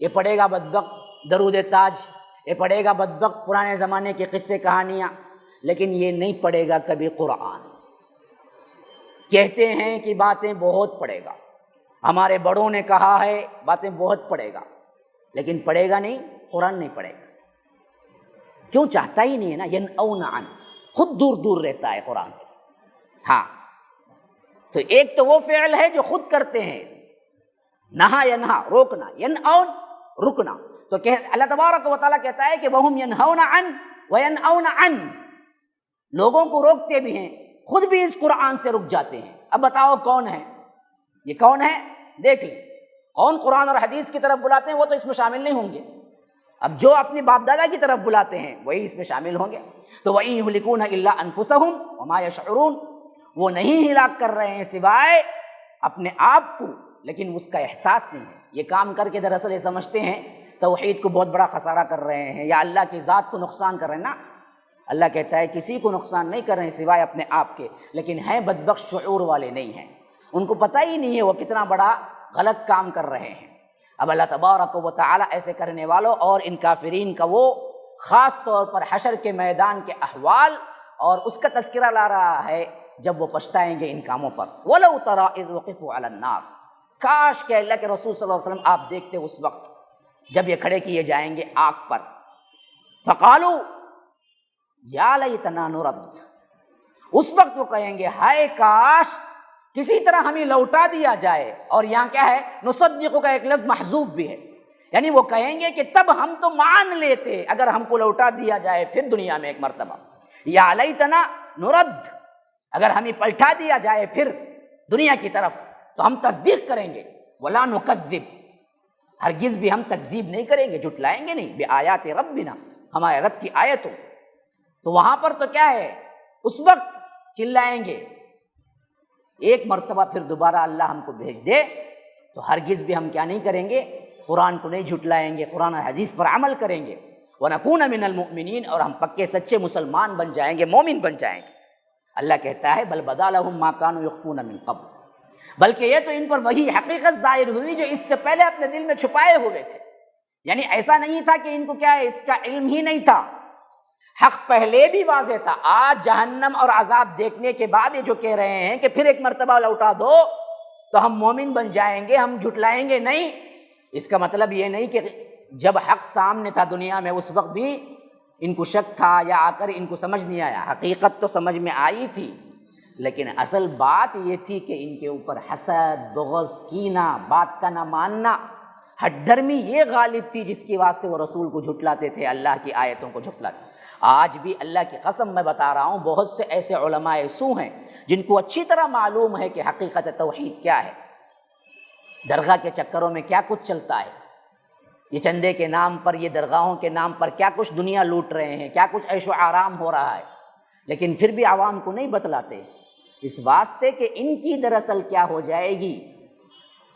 یہ پڑھے گا بدبخت درود تاج، یہ پڑھے گا بدبخت پرانے زمانے کے قصے کہانیاں، لیکن یہ نہیں پڑھے گا کبھی قرآن. کہتے ہیں کہ باتیں بہت پڑھے گا، ہمارے بڑوں نے کہا ہے باتیں بہت پڑھے گا، لیکن پڑھے گا نہیں، قرآن نہیں پڑھے گا. کیوں؟ چاہتا ہی نہیں ہے نا. ینعون عن، خود دور دور رہتا ہے قرآن سے. ہاں تو ایک تو وہ فعل ہے جو خود کرتے ہیں، نہا ینہا روکنا، ینعون رکنا. تو اللہ تبارک و تعالیٰ کہتا ہے کہ وَهُمْ يَنْهَوْنَ عَنْ وَيَنْأَوْنَ عَنْ، لوگوں کو روکتے بھی ہیں، خود بھی اس قرآن سے رک جاتے ہیں. اب بتاؤ کون ہے یہ؟ کون ہے؟ دیکھ لیں کون قرآن اور حدیث کی طرف بلاتے ہیں، وہ تو اس میں شامل نہیں ہوں گے. اب جو اپنی باپ دادا کی طرف بلاتے ہیں وہی اس میں شامل ہوں گے. تو وَإِن يُهْلِكُونَ إِلَّا أَنفُسَهُمْ وَمَا يَشْعُرُونَ، وہ نہیں ہلاک کر رہے ہیں سوائے اپنے آپ کو، لیکن اس کا احساس نہیں ہے. یہ کام کر کے دراصل یہ سمجھتے ہیں توحید کو بہت بڑا خسارہ کر رہے ہیں یا اللہ کی ذات کو نقصان کر رہے ہیں. نا، اللہ کہتا ہے کسی کو نقصان نہیں کر رہے ہیں سوائے اپنے آپ کے، لیکن ہیں بدبخت شعور والے نہیں ہیں، ان کو پتہ ہی نہیں ہے وہ کتنا بڑا غلط کام کر رہے ہیں. اب اللہ تبارک و تعالیٰ ایسے کرنے والوں اور ان کافرین کا وہ خاص طور پر حشر کے میدان کے احوال اور اس کا تذکرہ لا رہا ہے جب وہ پچھتائیں گے ان کاموں پر. وَلَوْ تَرَىٰ إِذْ وُقِفُوا عَلَى النَّارِ، کاش کہ اللہ کے رسول صلی اللہ علیہ وسلم آپ دیکھتے اس وقت جب یہ کھڑے کیے جائیں گے آگ پر. فَقَالُوا يَا لَيْتَنَا نُرَدُّ، اس وقت وہ کہیں گے ہائے کاش کسی طرح ہمیں لوٹا دیا جائے. اور یہاں کیا ہے؟ نصدق کا ایک لفظ محذوف بھی ہے، یعنی وہ کہیں گے کہ تب ہم تو مان لیتے اگر ہم کو لوٹا دیا جائے پھر دنیا میں ایک مرتبہ. یا لیتنا نرد، اگر ہمیں پلٹا دیا جائے پھر دنیا کی طرف تو ہم تصدیق کریں گے. ولا نکذب، ہرگز بھی ہم تکذیب نہیں کریں گے، جھٹلائیں گے نہیں. بآیات ربنا، ہمارے رب کی آیتوں. تو وہاں پر تو کیا ہے؟ اس وقت چلائیں گے ایک مرتبہ پھر دوبارہ اللہ ہم کو بھیج دے، تو ہرگز بھی ہم کیا نہیں کریں گے؟ قرآن کو نہیں جھٹلائیں گے، قرآن و حدیث پر عمل کریں گے. وَنَكُونَ مِنَ الْمُؤْمِنِينَ، اور ہم پکے سچے مسلمان بن جائیں گے، مومن بن جائیں گے. اللہ کہتا ہے بل بدا لہم ما کانوا یخفون من قبل، بلکہ یہ تو ان پر وہی حقیقت ظاہر ہوئی جو اس سے پہلے اپنے دل میں چھپائے ہوئے تھے. یعنی ایسا نہیں تھا کہ ان کو کیا ہے اس کا علم ہی نہیں تھا، حق پہلے بھی واضح تھا. آج جہنم اور عذاب دیکھنے کے بعد یہ جو کہہ رہے ہیں کہ پھر ایک مرتبہ لوٹا دو تو ہم مومن بن جائیں گے، ہم جھٹلائیں گے نہیں، اس کا مطلب یہ نہیں کہ جب حق سامنے تھا دنیا میں اس وقت بھی ان کو شک تھا یا آ کر ان کو سمجھ نہیں آیا. حقیقت تو سمجھ میں آئی تھی، لیکن اصل بات یہ تھی کہ ان کے اوپر حسد، بغض، کینہ، بات کا نہ ماننا، ہٹ دھرمی یہ غالب تھی جس کی واسطے وہ رسول کو جھٹلاتے تھے، اللہ کی آیتوں کو جھٹلاتے. آج بھی اللہ کی قسم میں بتا رہا ہوں بہت سے ایسے علماء سو ہیں جن کو اچھی طرح معلوم ہے کہ حقیقت توحید کیا ہے. درگاہ کے چکروں میں کیا کچھ چلتا ہے، یہ چندے کے نام پر، یہ درگاہوں کے نام پر کیا کچھ دنیا لوٹ رہے ہیں، کیا کچھ عیش و آرام ہو رہا ہے، لیکن پھر بھی عوام کو نہیں بتلاتے، اس واسطے کہ ان کی دراصل کیا ہو جائے گی؟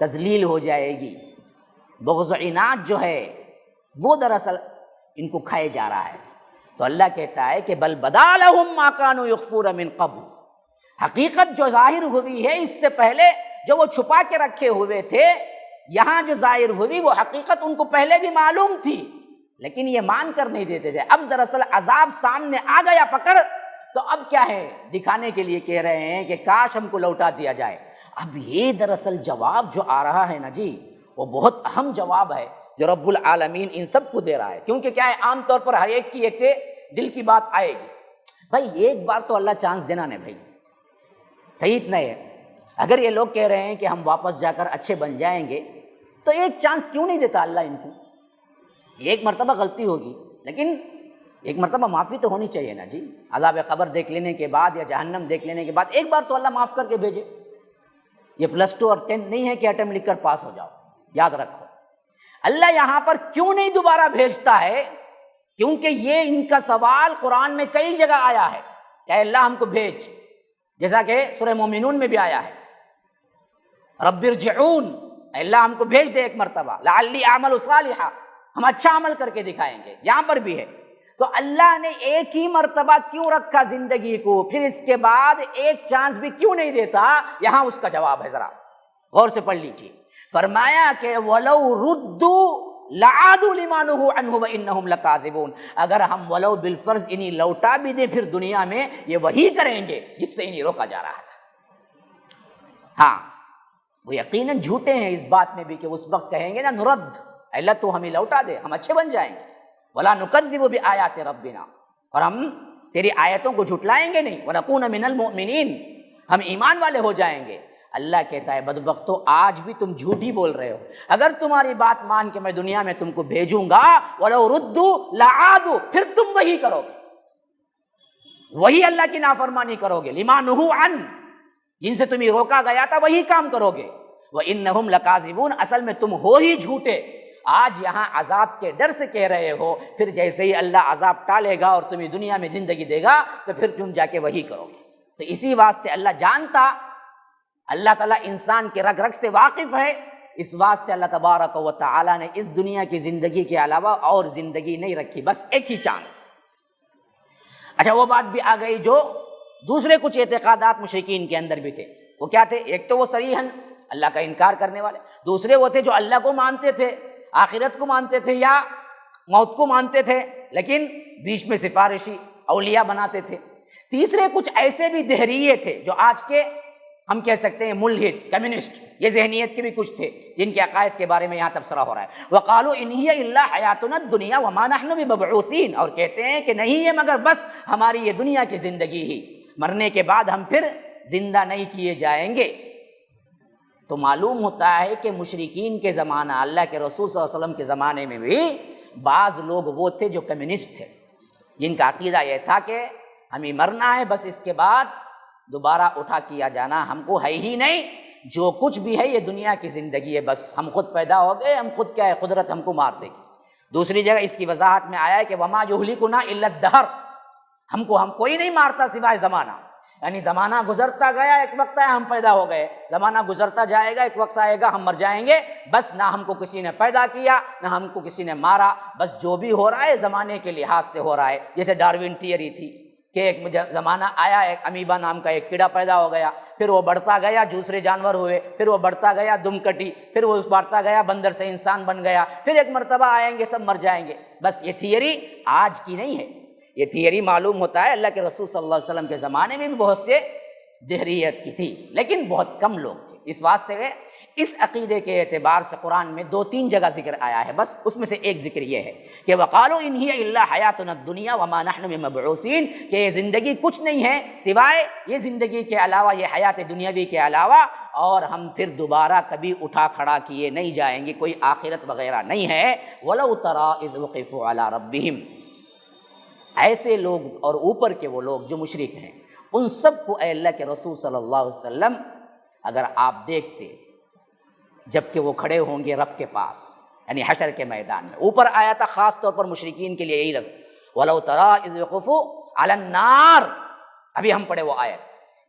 تذلیل ہو جائے گی. بغض و عناد جو ہے وہ دراصل ان کو کھائے جا رہا ہے. تو اللہ کہتا ہے کہ بل بدا لہم ما کانوا یخفون من قبل، حقیقت جو ظاہر ہوئی ہے اس سے پہلے جو وہ چھپا کے رکھے ہوئے تھے، یہاں جو ظاہر ہوئی وہ حقیقت ان کو پہلے بھی معلوم تھی لیکن یہ مان کر نہیں دیتے تھے. اب دراصل عذاب سامنے آ گیا پکڑ، تو اب کیا ہے؟ دکھانے کے لیے کہہ رہے ہیں کہ کاش ہم کو لوٹا دیا جائے. اب یہ دراصل جواب جو آ رہا ہے نا جی، وہ بہت اہم جواب ہے جو رب العالمین ان سب کو دے رہا ہے. کیونکہ کیا ہے، عام طور پر ہر ایک کی ایک دل کی بات آئے گی. بھائی ایک بار تو اللہ چانس دینا نہیں بھائی، صحیح اتنا ہے. اگر یہ لوگ کہہ رہے ہیں کہ ہم واپس جا کر اچھے بن جائیں گے تو ایک چانس کیوں نہیں دیتا اللہ ان کو؟ ایک مرتبہ غلطی ہوگی لیکن ایک مرتبہ معافی تو ہونی چاہیے نا جی. عذاب قبر دیکھ لینے کے بعد یا جہنم دیکھ لینے کے بعد ایک بار تو اللہ معاف کر کے بھیجے. یہ +2 اور 10 نہیں ہے کہ ایٹم لکھ کر پاس ہو جاؤ، یاد رکھو. اللہ یہاں پر کیوں نہیں دوبارہ بھیجتا ہے؟ کیونکہ یہ ان کا سوال قرآن میں کئی جگہ آیا ہے کہ اے اللہ ہم کو بھیج، جیسا کہ سورہ مومنون میں بھی آیا ہے رب ارجعون، اے اللہ ہم کو بھیج دے ایک مرتبہ، لعلی اعمل صالحا، ہم اچھا عمل کر کے دکھائیں گے، یہاں پر بھی ہے۔ تو اللہ نے ایک ہی مرتبہ کیوں رکھا زندگی کو، پھر اس کے بعد ایک چانس بھی کیوں نہیں دیتا؟ یہاں اس کا جواب ہے، ذرا غور سے پڑھ لیجیے۔ فرمایا کہ وَلَوْ رُدُّوا لَعَادُوا لِمَا نُهُوا عَنْهُ وَإِنَّهُمْ لَكَاذِبُونَ، اگر ہم ولو بالفرض انہیں لوٹا بھی دیں، پھر دنیا میں یہ وہی کریں گے جس سے انہیں روکا جا رہا تھا۔ ہاں، وہ یقیناً جھوٹے ہیں اس بات میں بھی کہ اس وقت کہیں گے نا نرد، اللہ تو ہمیں لوٹا دے، ہم اچھے بن جائیں گے، وَلَا نُكَذِّبُ بِآيَاتِ رَبِّنَا، اور ہم تیری آیتوں کو جھٹلائیں گے نہیں، وَنَكُونَ مِنَ الْمُؤْمِنِينَ، ہم ایمان والے ہو جائیں گے۔ اللہ کہتا ہے بدبختو، آج بھی تم جھوٹی بول رہے ہو، اگر تمہاری بات مان کے میں دنیا میں تم کو بھیجوں گا وَلَوْ رُدُّوا لَعَادُوا، پھر تم وہی کرو گے، وہی اللہ کی نافرمانی کرو گے، لِمَا نُهُوا عَنْهُ، جن سے تمہیں روکا گیا تھا وہی کام کرو گے، وَإِنَّهُمْ لَكَاذِبُونَ، اصل میں تم ہو ہی جھوٹے۔ آج یہاں عذاب کے ڈر سے کہہ رہے ہو، پھر جیسے ہی اللہ عذاب ٹالے گا اور تمہیں دنیا میں زندگی دے گا تو پھر تم جا کے وہی کرو گے۔ تو اسی واسطے اللہ جانتا، اللہ تعالیٰ انسان کے رگ رگ سے واقف ہے، اس واسطے اللہ تبارک و تعالیٰ نے اس دنیا کی زندگی کے علاوہ اور زندگی نہیں رکھی، بس ایک ہی چانس۔ اچھا، وہ بات بھی آ گئی جو دوسرے کچھ اعتقادات مشرکین کے اندر بھی تھے، وہ کیا تھے؟ ایک تو وہ صریحاً اللہ کا انکار کرنے والے، دوسرے وہ تھے جو اللہ کو مانتے تھے، آخرت کو مانتے تھے یا موت کو مانتے تھے، لیکن بیچ میں سفارشی اولیاء بناتے تھے، تیسرے کچھ ایسے بھی دہریے تھے جو آج کے ہم کہہ سکتے ہیں ملحد، کمیونسٹ، یہ ذہنیت کے بھی کچھ تھے جن کے عقائد کے بارے میں یہاں تبصرہ ہو رہا ہے۔ وَقَالُوا إِنْ هِيَ إِلَّا حَيَاتُنَا الدُّنْيَا وَمَا نَحْنُ بِمَبْعُوثِينَ، اور کہتے ہیں کہ نہیں ہے مگر بس ہماری یہ دنیا کی زندگی ہی، مرنے کے بعد ہم پھر زندہ نہیں کیے جائیں گے۔ تو معلوم ہوتا ہے کہ مشرکین کے زمانہ، اللہ کے رسول صلی اللہ علیہ وسلم کے زمانے میں بھی بعض لوگ وہ تھے جو کمیونسٹ تھے، جن کا عقیدہ یہ تھا کہ ہمیں مرنا ہے، بس اس کے بعد دوبارہ اٹھا کیا جانا ہم کو ہے ہی نہیں، جو کچھ بھی ہے یہ دنیا کی زندگی ہے، بس ہم خود پیدا ہو گئے، ہم خود کیا ہے، قدرت ہم کو مار دے گی۔ دوسری جگہ اس کی وضاحت میں آیا ہے کہ وما یہلکنا الا الدہر، ہم کوئی نہیں مارتا سوائے زمانہ، یعنی زمانہ گزرتا گیا، ایک وقت آیا ہم پیدا ہو گئے، زمانہ گزرتا جائے گا، ایک وقت آئے گا ہم مر جائیں گے، بس نہ ہم کو کسی نے پیدا کیا نہ ہم کو کسی نے مارا، بس جو بھی ہو رہا ہے زمانے کے لحاظ سے ہو رہا ہے۔ جیسے ڈاروین تھیوری تھی کہ ایک زمانہ آیا، ایک امیبا نام کا ایک کیڑا پیدا ہو گیا، پھر وہ بڑھتا گیا، دوسرے جانور ہوئے، پھر وہ بڑھتا گیا دم کٹی، پھر وہ بڑھتا گیا بندر سے انسان بن گیا، پھر ایک مرتبہ آئیں گے سب مر جائیں گے۔ بس یہ تھیوری آج کی نہیں ہے، یہ تھیوری معلوم ہوتا ہے اللہ کے رسول صلی اللہ علیہ وسلم کے زمانے میں بھی بہت سے دہریت کی تھی، لیکن بہت کم لوگ تھے۔ اس واسطے اس عقیدے کے اعتبار سے قرآن میں 2-3 جگہ ذکر آیا ہے، بس اس میں سے ایک ذکر یہ ہے کہ وَقَالُوا إِنْ هِيَ إِلَّا حَيَاتُنَا الدُّنْيَا وَمَا نَحْنُ بِمَبْعُوثِينَ، کہ یہ زندگی کچھ نہیں ہے سوائے یہ زندگی کے علاوہ، یہ حیات دنیاوی کے علاوہ، اور ہم پھر دوبارہ کبھی اٹھا کھڑا کیے نہیں جائیں گے، کوئی آخرت وغیرہ نہیں ہے۔ وَلَوْ تَرَىٰ إِذْ وُقِفُوا عَلَىٰ رَبِّهِمْ، ایسے لوگ اور اوپر کے وہ لوگ جو مشرک ہیں، ان سب کو اے اللہ کے رسول صلی اللہ علیہ وسلم اگر آپ دیکھتے جبکہ وہ کھڑے ہوں گے رب کے پاس، یعنی حشر کے میدان میں، اوپر آیا تھا خاص طور پر مشرکین کے لیے یہی لفظ وَلَوْ تَرَىٰ إِذْ وُقِفُوا عَلَى النَّارِ، ابھی ہم پڑھے وہ آیت،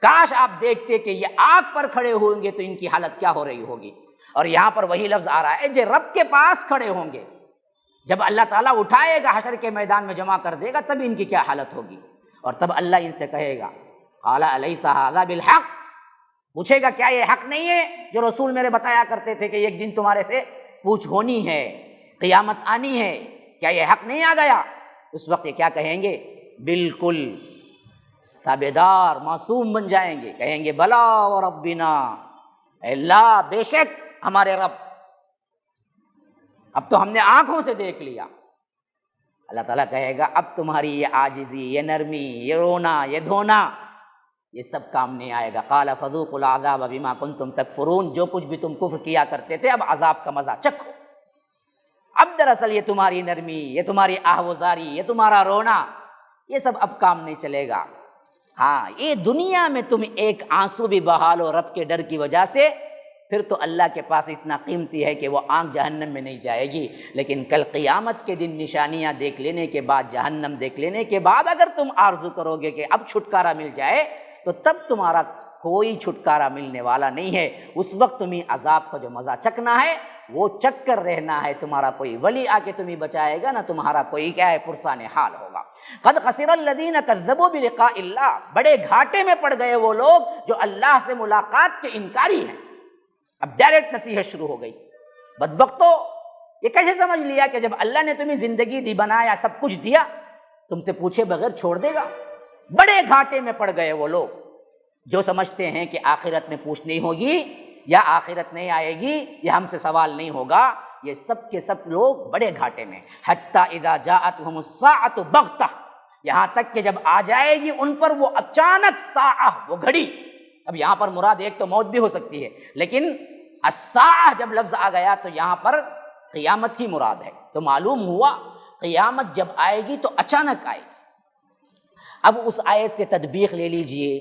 کاش آپ دیکھتے کہ یہ آگ پر کھڑے ہوں گے تو ان کی حالت کیا ہو رہی ہوگی۔ اور یہاں پر وہی لفظ آ رہا ہے جو رب کے پاس کھڑے ہوں گے، جب اللہ تعالیٰ اٹھائے گا حشر کے میدان میں جمع کر دے گا تب ان کی کیا حالت ہوگی۔ اور تب اللہ ان سے کہے گا قَالَ أَلَيْسَ هَذَا بِالْحَقِّ، پوچھے گا کیا یہ حق نہیں ہے جو رسول میرے بتایا کرتے تھے کہ ایک دن تمہارے سے پوچھ ہونی ہے، قیامت آنی ہے، کیا یہ حق نہیں آ گیا؟ اس وقت یہ کیا کہیں گے؟ بالکل تابعدار معصوم بن جائیں گے، کہیں گے بلا وربنا، اے اللہ بے شک ہمارے رب، اب تو ہم نے آنکھوں سے دیکھ لیا۔ اللہ تعالیٰ کہے گا اب تمہاری یہ عاجزی، یہ نرمی، یہ رونا، یہ دھونا، یہ سب کام نہیں آئے گا۔ قال فذوقوا العذاب بما کنتم تکفرون، جو کچھ بھی تم کفر کیا کرتے تھے اب عذاب کا مزہ چکھو۔ اب دراصل یہ تمہاری نرمی، یہ تمہاری آہوزاری، یہ تمہارا رونا، یہ سب اب کام نہیں چلے گا۔ ہاں، یہ دنیا میں تم ایک آنسو بھی بہا لو رب کے ڈر کی وجہ سے، پھر تو اللہ کے پاس اتنا قیمتی ہے کہ وہ آنکھ جہنم میں نہیں جائے گی، لیکن کل قیامت کے دن نشانیاں دیکھ لینے کے بعد، جہنم دیکھ لینے کے بعد اگر تم آرزو کرو گے کہ اب چھٹکارا مل جائے، تو تب تمہارا کوئی چھٹکارا ملنے والا نہیں ہے۔ اس وقت تمہیں عذاب کا جو مزہ چکنا ہے وہ چک کر رہنا ہے، تمہارا کوئی ولی آ کے تمہیں بچائے گا نہ تمہارا کوئی کیا ہے پرسان حال ہوگا۔ قد خسر الذین کذبوا بلقاء اللہ، بڑے گھاٹے میں پڑ گئے وہ لوگ جو اللہ سے ملاقات کے انکاری ہیں۔ اب ڈائریکٹ نصیحت شروع ہو گئی۔ بدبختو، یہ کیسے سمجھ لیا کہ جب اللہ نے تمہیں زندگی دی، بنایا، سب کچھ دیا، تم سے پوچھے بغیر چھوڑ دے گا؟ بڑے گھاٹے میں پڑ گئے وہ لوگ جو سمجھتے ہیں کہ آخرت میں پوچھ نہیں ہوگی یا آخرت نہیں آئے گی یا ہم سے سوال نہیں ہوگا۔ یہ سب کے سب لوگ بڑے گھاٹے میں۔ حتی اذا جاءتہم الساعۃ بغتہ، یہاں تک کہ جب آ جائے گی ان پر وہ اچانک ساعہ، وہ گھڑی۔ اب یہاں پر مراد ایک تو موت بھی ہو سکتی ہے، لیکن الساعہ جب لفظ آ گیا تو یہاں پر قیامت ہی مراد ہے۔ تو معلوم ہوا قیامت جب آئے گی تو اچانک آئے گی۔ اب اس آیت سے تطبیق لے لیجئے۔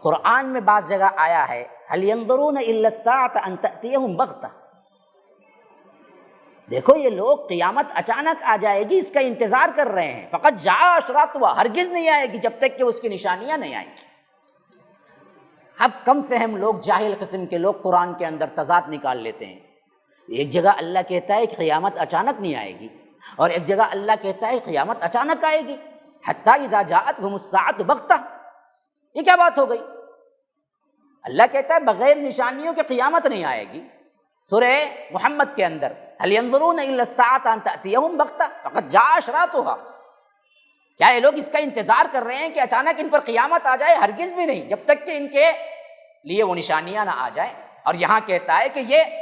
قرآن میں بعض جگہ آیا ہے هل ينظرون الا الساعة ان تأتيهم بغتة، دیکھو یہ لوگ قیامت اچانک آ جائے گی اس کا انتظار کر رہے ہیں۔ فقط جاء اشراطها، ہرگز نہیں آئے گی جب تک کہ اس کی نشانیاں نہیں آئیں گی۔ اب کم فہم لوگ، جاہل قسم کے لوگ قرآن کے اندر تضاد نکال لیتے ہیں۔ ایک جگہ اللہ کہتا ہے کہ قیامت اچانک نہیں آئے گی، اور ایک جگہ اللہ کہتا ہے قیامت اچانک آئے گی۔ حتی اذا جاءتهم الساعة بغتة، یہ کیا بات ہو گئی؟ اللہ کہتا ہے بغیر نشانیوں کے قیامت نہیں آئے گی۔ سورہ محمد کے اندر هل ينظرون الا الساعة ان تأتيهم بغتة فقد جاء اشراطها، کیا یہ لوگ اس کا انتظار کر رہے ہیں کہ اچانک ان پر قیامت آ جائے؟ ہرگز بھی نہیں، جب تک کہ ان کے لیے وہ نشانیاں نہ آ جائیں۔ اور یہاں کہتا ہے کہ یہ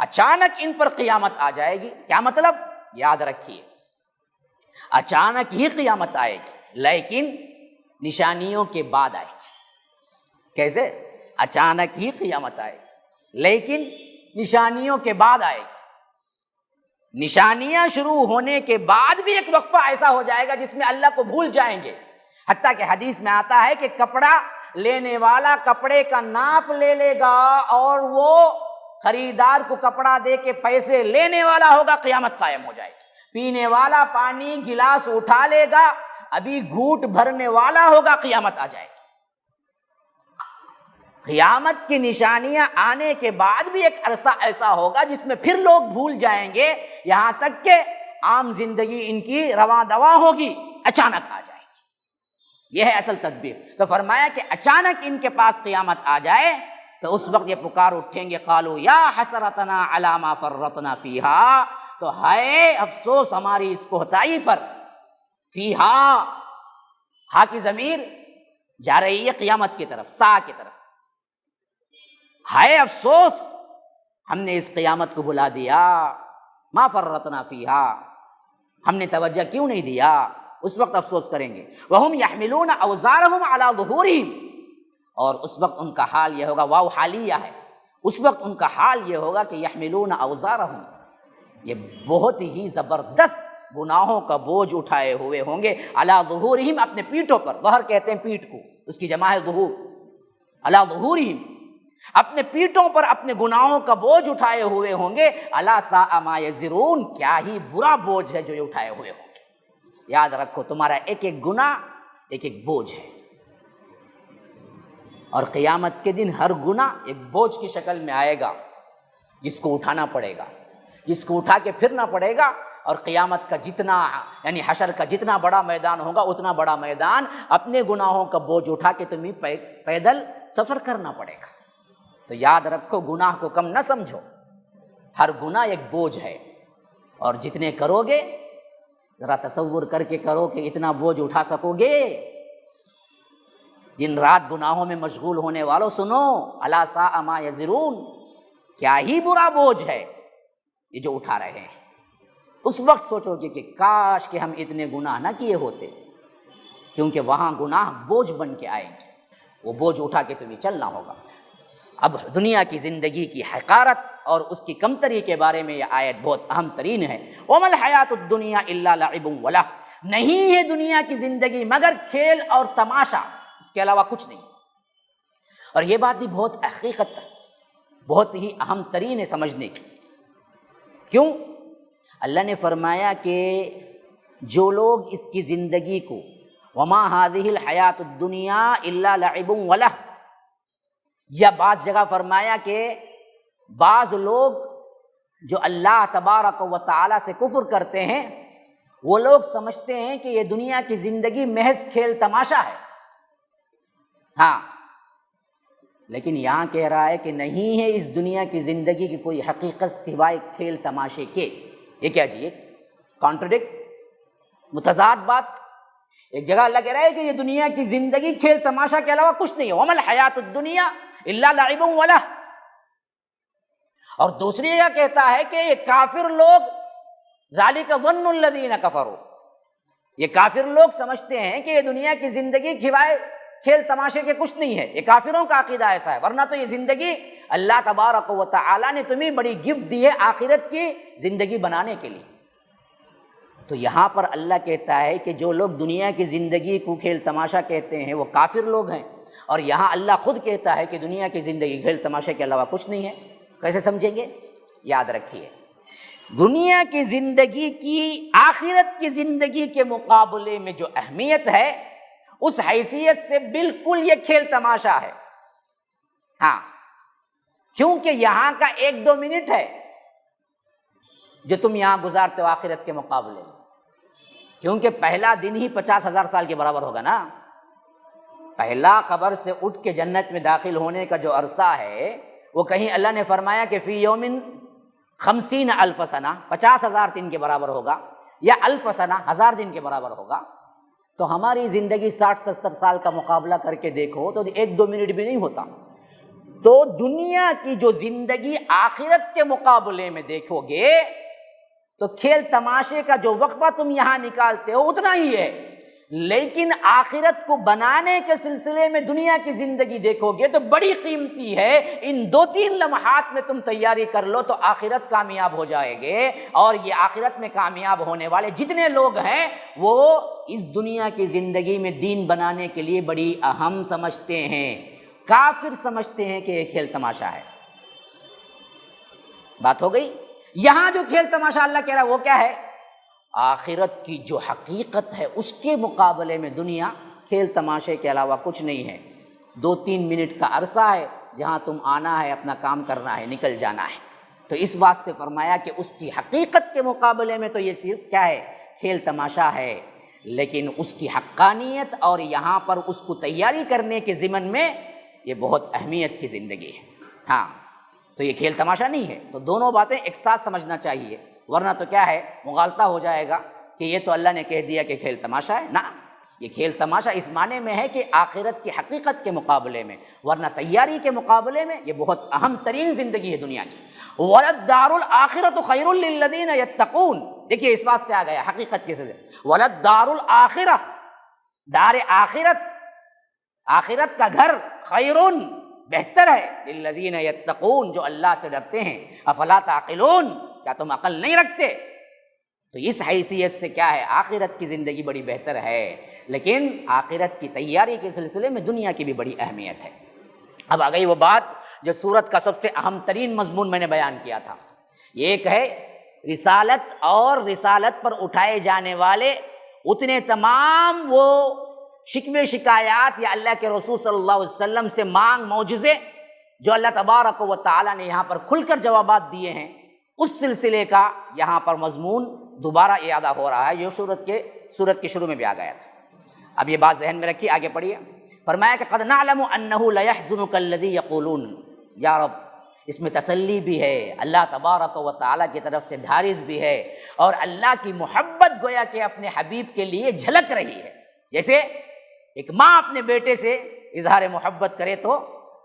اچانک ان پر قیامت آ جائے گی۔ کیا مطلب؟ یاد رکھیے، اچانک ہی قیامت آئے گی لیکن نشانیوں کے بعد آئے گی۔ کیسے؟ اچانک ہی قیامت آئے گی لیکن نشانیوں کے بعد آئے گی۔ نشانیاں شروع ہونے کے بعد بھی ایک وقفہ ایسا ہو جائے گا جس میں اللہ کو بھول جائیں گے۔ حتیٰ کہ حدیث میں آتا ہے کہ کپڑا لینے والا کپڑے کا ناپ لے لے گا اور وہ خریدار کو کپڑا دے کے پیسے لینے والا ہوگا، قیامت قائم ہو جائے گی۔ پینے والا پانی گلاس اٹھا لے گا، ابھی گھونٹ بھرنے والا ہوگا، قیامت آ جائے گی۔ قیامت کی نشانیاں آنے کے بعد بھی ایک عرصہ ایسا ہوگا جس میں پھر لوگ بھول جائیں گے، یہاں تک کہ عام زندگی ان کی رواں دواں ہوگی، اچانک آ جائے گی۔ یہ ہے اصل تدبیر۔ تو فرمایا کہ اچانک ان کے پاس قیامت آ جائے تو اس وقت یہ پکار اٹھیں گے، قالوا یا حسرتنا علی ما فرطنا فیہا، تو ہائے افسوس ہماری اس کوتاہی پر۔ فیہا، ہا کی ضمیر جا رہی ہے قیامت کی طرف، سا کی طرف۔ ہائے افسوس ہم نے اس قیامت کو بلا دیا، ما فرطنا فیہا، ہم نے توجہ کیوں نہیں دیا، اس وقت افسوس کریں گے۔ وہم یحملون اوزارہم علی ظہورہم، اور اس وقت ان کا حال یہ ہوگا، واو حالیہ ہے، اس وقت ان کا حال یہ ہوگا کہ یحملون اوزارہم، یہ بہت ہی زبردست گناہوں کا بوجھ اٹھائے ہوئے ہوں گے، علی ظہورہم، اپنے پیٹھوں پر۔ ظہر کہتے ہیں پیٹھ کو، اس کی جمع ہے ظہور۔ علی ظہورہم، اپنے پیٹھوں پر اپنے گناہوں کا بوجھ اٹھائے ہوئے ہوں گے۔ الا ساء ما یزرون، کیا ہی برا بوجھ ہے جو یہ اٹھائے ہوئے ہوں گے۔ یاد رکھو تمہارا ایک ایک گناہ ایک ایک بوجھ ہے، اور قیامت کے دن ہر گناہ ایک بوجھ کی شکل میں آئے گا جس کو اٹھانا پڑے گا، جس کو اٹھا کے پھرنا پڑے گا۔ اور قیامت کا جتنا، یعنی حشر کا جتنا بڑا میدان ہوگا اتنا بڑا میدان اپنے گناہوں کا بوجھ اٹھا کے تمہیں پیدل سفر کرنا پڑے گا۔ تو یاد رکھو گناہ کو کم نہ سمجھو، ہر گناہ ایک بوجھ ہے، اور جتنے کرو گے ذرا تصور کر کے کرو کہ اتنا بوجھ اٹھا سکو گے۔ دن رات گناہوں میں مشغول ہونے والوں سنو، الا ساء ما یزرون، کیا ہی برا بوجھ ہے یہ جو اٹھا رہے ہیں۔ اس وقت سوچو گے کہ کاش کہ ہم اتنے گناہ نہ کیے ہوتے، کیونکہ وہاں گناہ بوجھ بن کے آئیں گے، وہ بوجھ اٹھا کے تمہیں چلنا ہوگا۔ اب دنیا کی زندگی کی حقارت اور اس کی کمتری کے بارے میں یہ آیت بہت اہم ترین ہے۔ وَمَا الْحَيَاةُ الدُّنْيَا إِلَّا لَعِبٌ وَلَهْوٌ، نہیں ہے دنیا کی زندگی مگر کھیل اور تماشا، اس کے علاوہ کچھ نہیں۔ اور یہ بات بھی بہت حقیقت ہے، بہت ہی اہم ترین ہے سمجھنے کی۔ کیوں؟ اللہ نے فرمایا کہ جو لوگ اس کی زندگی کو وما هذه الحیات الدنیا الا لعب ولہ، یا بعض جگہ فرمایا کہ بعض لوگ جو اللہ تبارک و تعالی سے کفر کرتے ہیں وہ لوگ سمجھتے ہیں کہ یہ دنیا کی زندگی محض کھیل تماشا ہے۔ ہاں، لیکن یہاں کہہ رہا ہے کہ نہیں ہے اس دنیا کی زندگی کی کوئی حقیقت سوائے کھیل تماشے کے۔ یہ کیا جی، ایک کانٹرڈکٹ، متضاد بات۔ ایک جگہ اللہ کہہ رہا ہے کہ یہ دنیا کی زندگی کھیل تماشا کے علاوہ کچھ نہیں ہے، وما الحیات الدنیا الا لعب ولہ، اور دوسری جگہ کہتا ہے کہ یہ کافر لوگ ذالک ظن الذین کفروا، یہ کافر لوگ سمجھتے ہیں کہ یہ دنیا کی زندگی کھوائے کھیل تماشے کے کچھ نہیں ہے۔ یہ کافروں کا عقیدہ ایسا ہے، ورنہ تو یہ زندگی اللہ تبارک و تعالی نے تمہیں بڑی گفٹ دی ہے آخرت کی زندگی بنانے کے لیے۔ تو یہاں پر اللہ کہتا ہے کہ جو لوگ دنیا کی زندگی کو کھیل تماشا کہتے ہیں وہ کافر لوگ ہیں، اور یہاں اللہ خود کہتا ہے کہ دنیا کی زندگی کھیل تماشے کے علاوہ کچھ نہیں ہے۔ کیسے سمجھیں گے؟ یاد رکھیے، دنیا کی زندگی کی آخرت کی زندگی کے مقابلے میں جو اہمیت ہے اس حیثیت سے بالکل یہ کھیل تماشا ہے۔ ہاں، کیونکہ یہاں کا 1-2 منٹ ہے جو تم یہاں گزارتے ہو آخرت کے مقابلے میں، کیونکہ پہلا دن ہی 50,000 سال کے برابر ہوگا نا۔ پہلا قبر سے اٹھ کے جنت میں داخل ہونے کا جو عرصہ ہے وہ کہیں اللہ نے فرمایا کہ فی یومن 50,000 سنہ، 50,000 دن کے برابر ہوگا، یا 1000 سنہ 1000 دن کے برابر ہوگا۔ تو ہماری زندگی 60-70 سال کا مقابلہ کر کے دیکھو تو 1-2 منٹ بھی نہیں ہوتا۔ تو دنیا کی جو زندگی آخرت کے مقابلے میں دیکھو گے تو کھیل تماشے کا جو وقفہ تم یہاں نکالتے ہو اتنا ہی ہے، لیکن آخرت کو بنانے کے سلسلے میں دنیا کی زندگی دیکھو گے تو بڑی قیمتی ہے۔ ان 2-3 لمحات میں تم تیاری کر لو تو آخرت کامیاب ہو جائے گے، اور یہ آخرت میں کامیاب ہونے والے جتنے لوگ ہیں وہ اس دنیا کی زندگی میں دین بنانے کے لیے بڑی اہم سمجھتے ہیں۔ کافر سمجھتے ہیں کہ یہ کھیل تماشا ہے۔ بات ہو گئی؟ یہاں جو کھیل تماشا اللہ کہہ رہا ہے وہ کیا ہے؟ آخرت کی جو حقیقت ہے اس کے مقابلے میں دنیا کھیل تماشے کے علاوہ کچھ نہیں ہے۔ 2-3 منٹ کا عرصہ ہے جہاں تم آنا ہے، اپنا کام کرنا ہے، نکل جانا ہے۔ تو اس واسطے فرمایا کہ اس کی حقیقت کے مقابلے میں تو یہ صرف کیا ہے؟ کھیل تماشا ہے، لیکن اس کی حقانیت اور یہاں پر اس کو تیاری کرنے کے ضمن میں یہ بہت اہمیت کی زندگی ہے۔ ہاں، تو یہ کھیل تماشا نہیں ہے۔ تو دونوں باتیں ایک ساتھ سمجھنا چاہیے، ورنہ تو کیا ہے، مغالطہ ہو جائے گا کہ یہ تو اللہ نے کہہ دیا کہ کھیل تماشا ہے۔ نہ، یہ کھیل تماشا اس معنی میں ہے کہ آخرت کی حقیقت کے مقابلے میں، ورنہ تیاری کے مقابلے میں یہ بہت اہم ترین زندگی ہے دنیا کی۔ وَلَلدَّارُ الْآخِرَةُ خَيْرٌ لِّلَّذِينَ يَتَّقُونَ، دیکھیے اس واسطے آ گیا حقیقت کے سلسلے، وَلَلدَّارُ الْآخِرَةُ، دار آخرت، آخرت کا گھر، خیرٌ، بہتر ہے، للذین یتقون، جو اللہ سے ڈرتے ہیں۔ افلا تعقلون، کیا تم عقل نہیں رکھتے؟ تو اس حیثیت سے کیا ہے، آخرت کی زندگی بڑی بہتر ہے، لیکن آخرت کی تیاری کے سلسلے میں دنیا کی بھی بڑی اہمیت ہے۔ اب آ گئی وہ بات جو سورت کا سب سے اہم ترین مضمون میں نے بیان کیا تھا، یہ ایک ہے رسالت، اور رسالت پر اٹھائے جانے والے اتنے تمام وہ شکوے شکایات یا اللہ کے رسول صلی اللہ علیہ وسلم سے مانگ معجزے جو اللہ تبارک و تعالیٰ نے یہاں پر کھل کر جوابات دیے ہیں، اس سلسلے کا یہاں پر مضمون دوبارہ اعادہ ہو رہا ہے جو سورت کے شروع میں بھی آ گیا تھا۔ اب یہ بات ذہن میں رکھیے، آگے پڑھیے۔ فرمایا کہ قد نعلم انہ لیحزنک الذی یقولون، یا رب اس میں تسلی بھی ہے، اللہ تبارک و تعالیٰ کی طرف سے ڈھارس بھی ہے، اور اللہ کی محبت گویا کہ اپنے حبیب کے لیے جھلک رہی ہے۔ جیسے ایک ماں اپنے بیٹے سے اظہار محبت کرے تو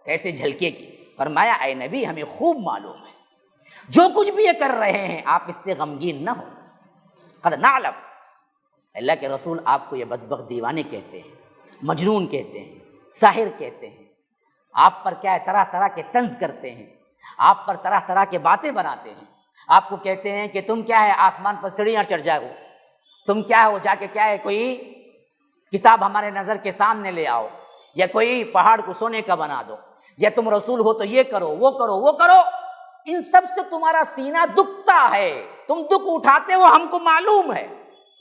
کیسے جھلکے کی۔ فرمایا اے نبی ہمیں خوب معلوم ہے جو کچھ بھی یہ کر رہے ہیں، آپ اس سے غمگین نہ ہو۔ قد نعلم، اللہ کے رسول آپ کو یہ بدبخت دیوانے کہتے ہیں، مجنون کہتے ہیں، ساحر کہتے ہیں، آپ پر کیا ہے طرح طرح کے طنز کرتے ہیں، آپ پر طرح طرح کے باتیں بناتے ہیں، آپ کو کہتے ہیں کہ تم کیا ہے آسمان پر سیڑھیاں چڑھ جاؤ، تم کیا ہو جا کے کیا ہے کوئی کتاب ہمارے نظر کے سامنے لے آؤ، یا کوئی پہاڑ کو سونے کا بنا دو، یا تم رسول ہو تو یہ کرو وہ کرو وہ کرو، ان سب سے تمہارا سینہ دکھتا ہے، تم دکھ اٹھاتے ہو، ہم کو معلوم ہے۔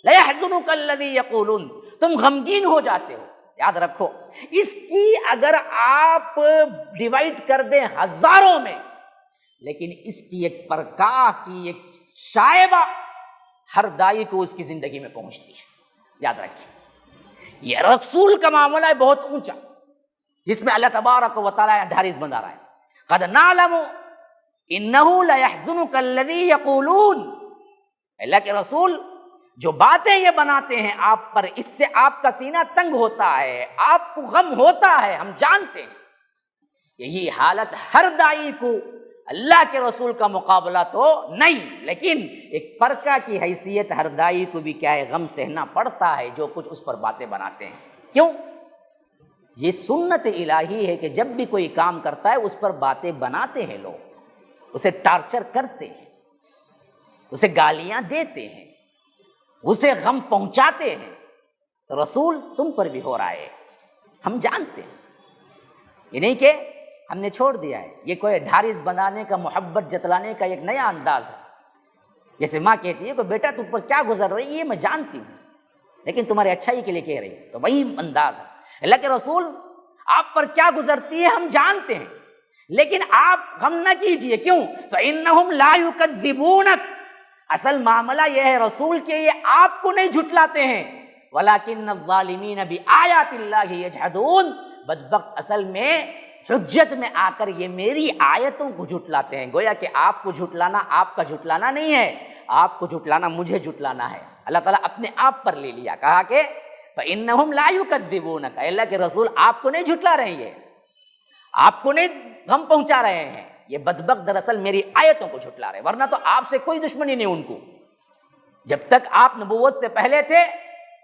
لَيَحْزُنُكَ الَّذِي يَقُولُونَ، تم غمگین ہو جاتے ہو۔ یاد رکھو، اس کی اگر آپ ڈیوائڈ کر دیں ہزاروں میں، لیکن اس کی ایک پرکاہ کی ایک شائبہ ہر دائی کو اس کی زندگی میں پہنچتی ہے۔ یاد رکھیے، یہ رسول کا معاملہ ہے بہت اونچا، جس میں اللہ تبارک و تعالیٰ ڈھارس بندہ رہا ہے۔ قَدْ نَعْلَمُ إِنَّهُ لَيَحْزُنُكَ الَّذِي يَقُولُونَ، اللہ کے رسول جو باتیں یہ بناتے ہیں آپ پر، اس سے آپ کا سینہ تنگ ہوتا ہے، آپ کو غم ہوتا ہے، ہم جانتے ہیں۔ یہی حالت ہر دائی کو، اللہ کے رسول کا مقابلہ تو نہیں، لیکن ایک پرکا کی حیثیت ہر دائی کو بھی کیا ہے، غم سہنا پڑتا ہے جو کچھ اس پر باتیں بناتے ہیں۔ کیوں؟ یہ سنت الہی ہے کہ جب بھی کوئی کام کرتا ہے اس پر باتیں بناتے ہیں لوگ، اسے ٹارچر کرتے ہیں، اسے گالیاں دیتے ہیں، اسے غم پہنچاتے ہیں۔ تو رسول تم پر بھی ہو رہا ہے، ہم جانتے ہیں۔ یہ نہیں کہ ہم نے چھوڑ دیا ہے، یہ کوئی ڈھارس بنانے کا، محبت جتلانے کا ایک نیا انداز ہے۔ جیسے ماں کہتی ہے کہ بیٹا تم پر کیا گزر رہی ہے میں جانتی ہوں، لیکن تمہارے اچھائی کے لیے کہہ رہی ہوں، تو وہی انداز ہے۔ اللہ کے رسول آپ پر کیا گزرتی ہے ہم جانتے ہیں، لیکن آپ غم نہ کیجئے۔ کیوں؟ فَإِنَّهُمْ لَا يُكَذِّبُونَكَ، اصل معاملہ یہ ہے رسول کے یہ آپ کو نہیں جھٹلاتے ہیں، وَلَكِنَّ الظَّالِمِينَ بِآيَاتِ اللَّهِ يَجْحَدُونَ، بدبخت اصل میں حجت میں آ کر یہ میری آیتوں کو جھٹلاتے ہیں۔ گویا کہ آپ کو جھٹلانا آپ کا جھٹلانا نہیں ہے، آپ کو جھٹلانا مجھے جھٹلانا ہے۔ اللہ تعالیٰ اپنے آپ پر لے لیا، کہا کہ فَإِنَّهُمْ لَا يُكَذِّبُونَكَ، اللہ کے رسول آپ کو نہیں جھٹلا رہے ہیں، آپ کو نہیں غم پہنچا رہے ہیں، یہ بدبخت دراصل میری آیتوں کو جھٹلا رہے ہیں، ورنہ تو آپ سے کوئی دشمنی نہیں ان کو۔ جب تک آپ نبوت سے پہلے تھے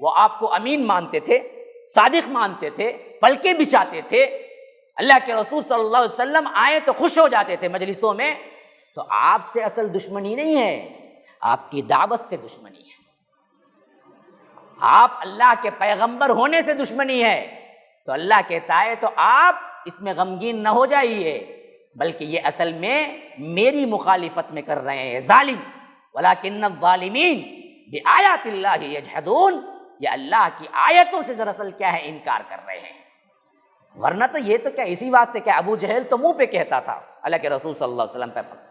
وہ آپ کو امین مانتے تھے، صادق مانتے تھے، پلکیں بچھاتے تھے، اللہ کے رسول صلی اللہ علیہ وسلم آئے تو خوش ہو جاتے تھے مجلسوں میں، تو آپ سے اصل دشمنی نہیں ہے، آپ کی دعوت سے دشمنی ہے، آپ اللہ کے پیغمبر ہونے سے دشمنی ہے۔ تو اللہ کہتا ہے تو آپ اس میں غمگین نہ ہو جائیے، بلکہ یہ اصل میں میری مخالفت میں کر رہے ہیں ظالم، وَلَكِنَّ الظَّالِمِينَ بِآيَاتِ اللَّهِ يَجْحَدُونَ، یہ اللہ کی آیتوں سے دراصل کیا ہے، انکار کر رہے ہیں۔ ورنہ تو یہ تو کیا اسی واسطے کیا ابو جہل تو منہ پہ کہتا تھا اللہ کے رسول صلی اللہ علیہ وسلم پہ پسند۔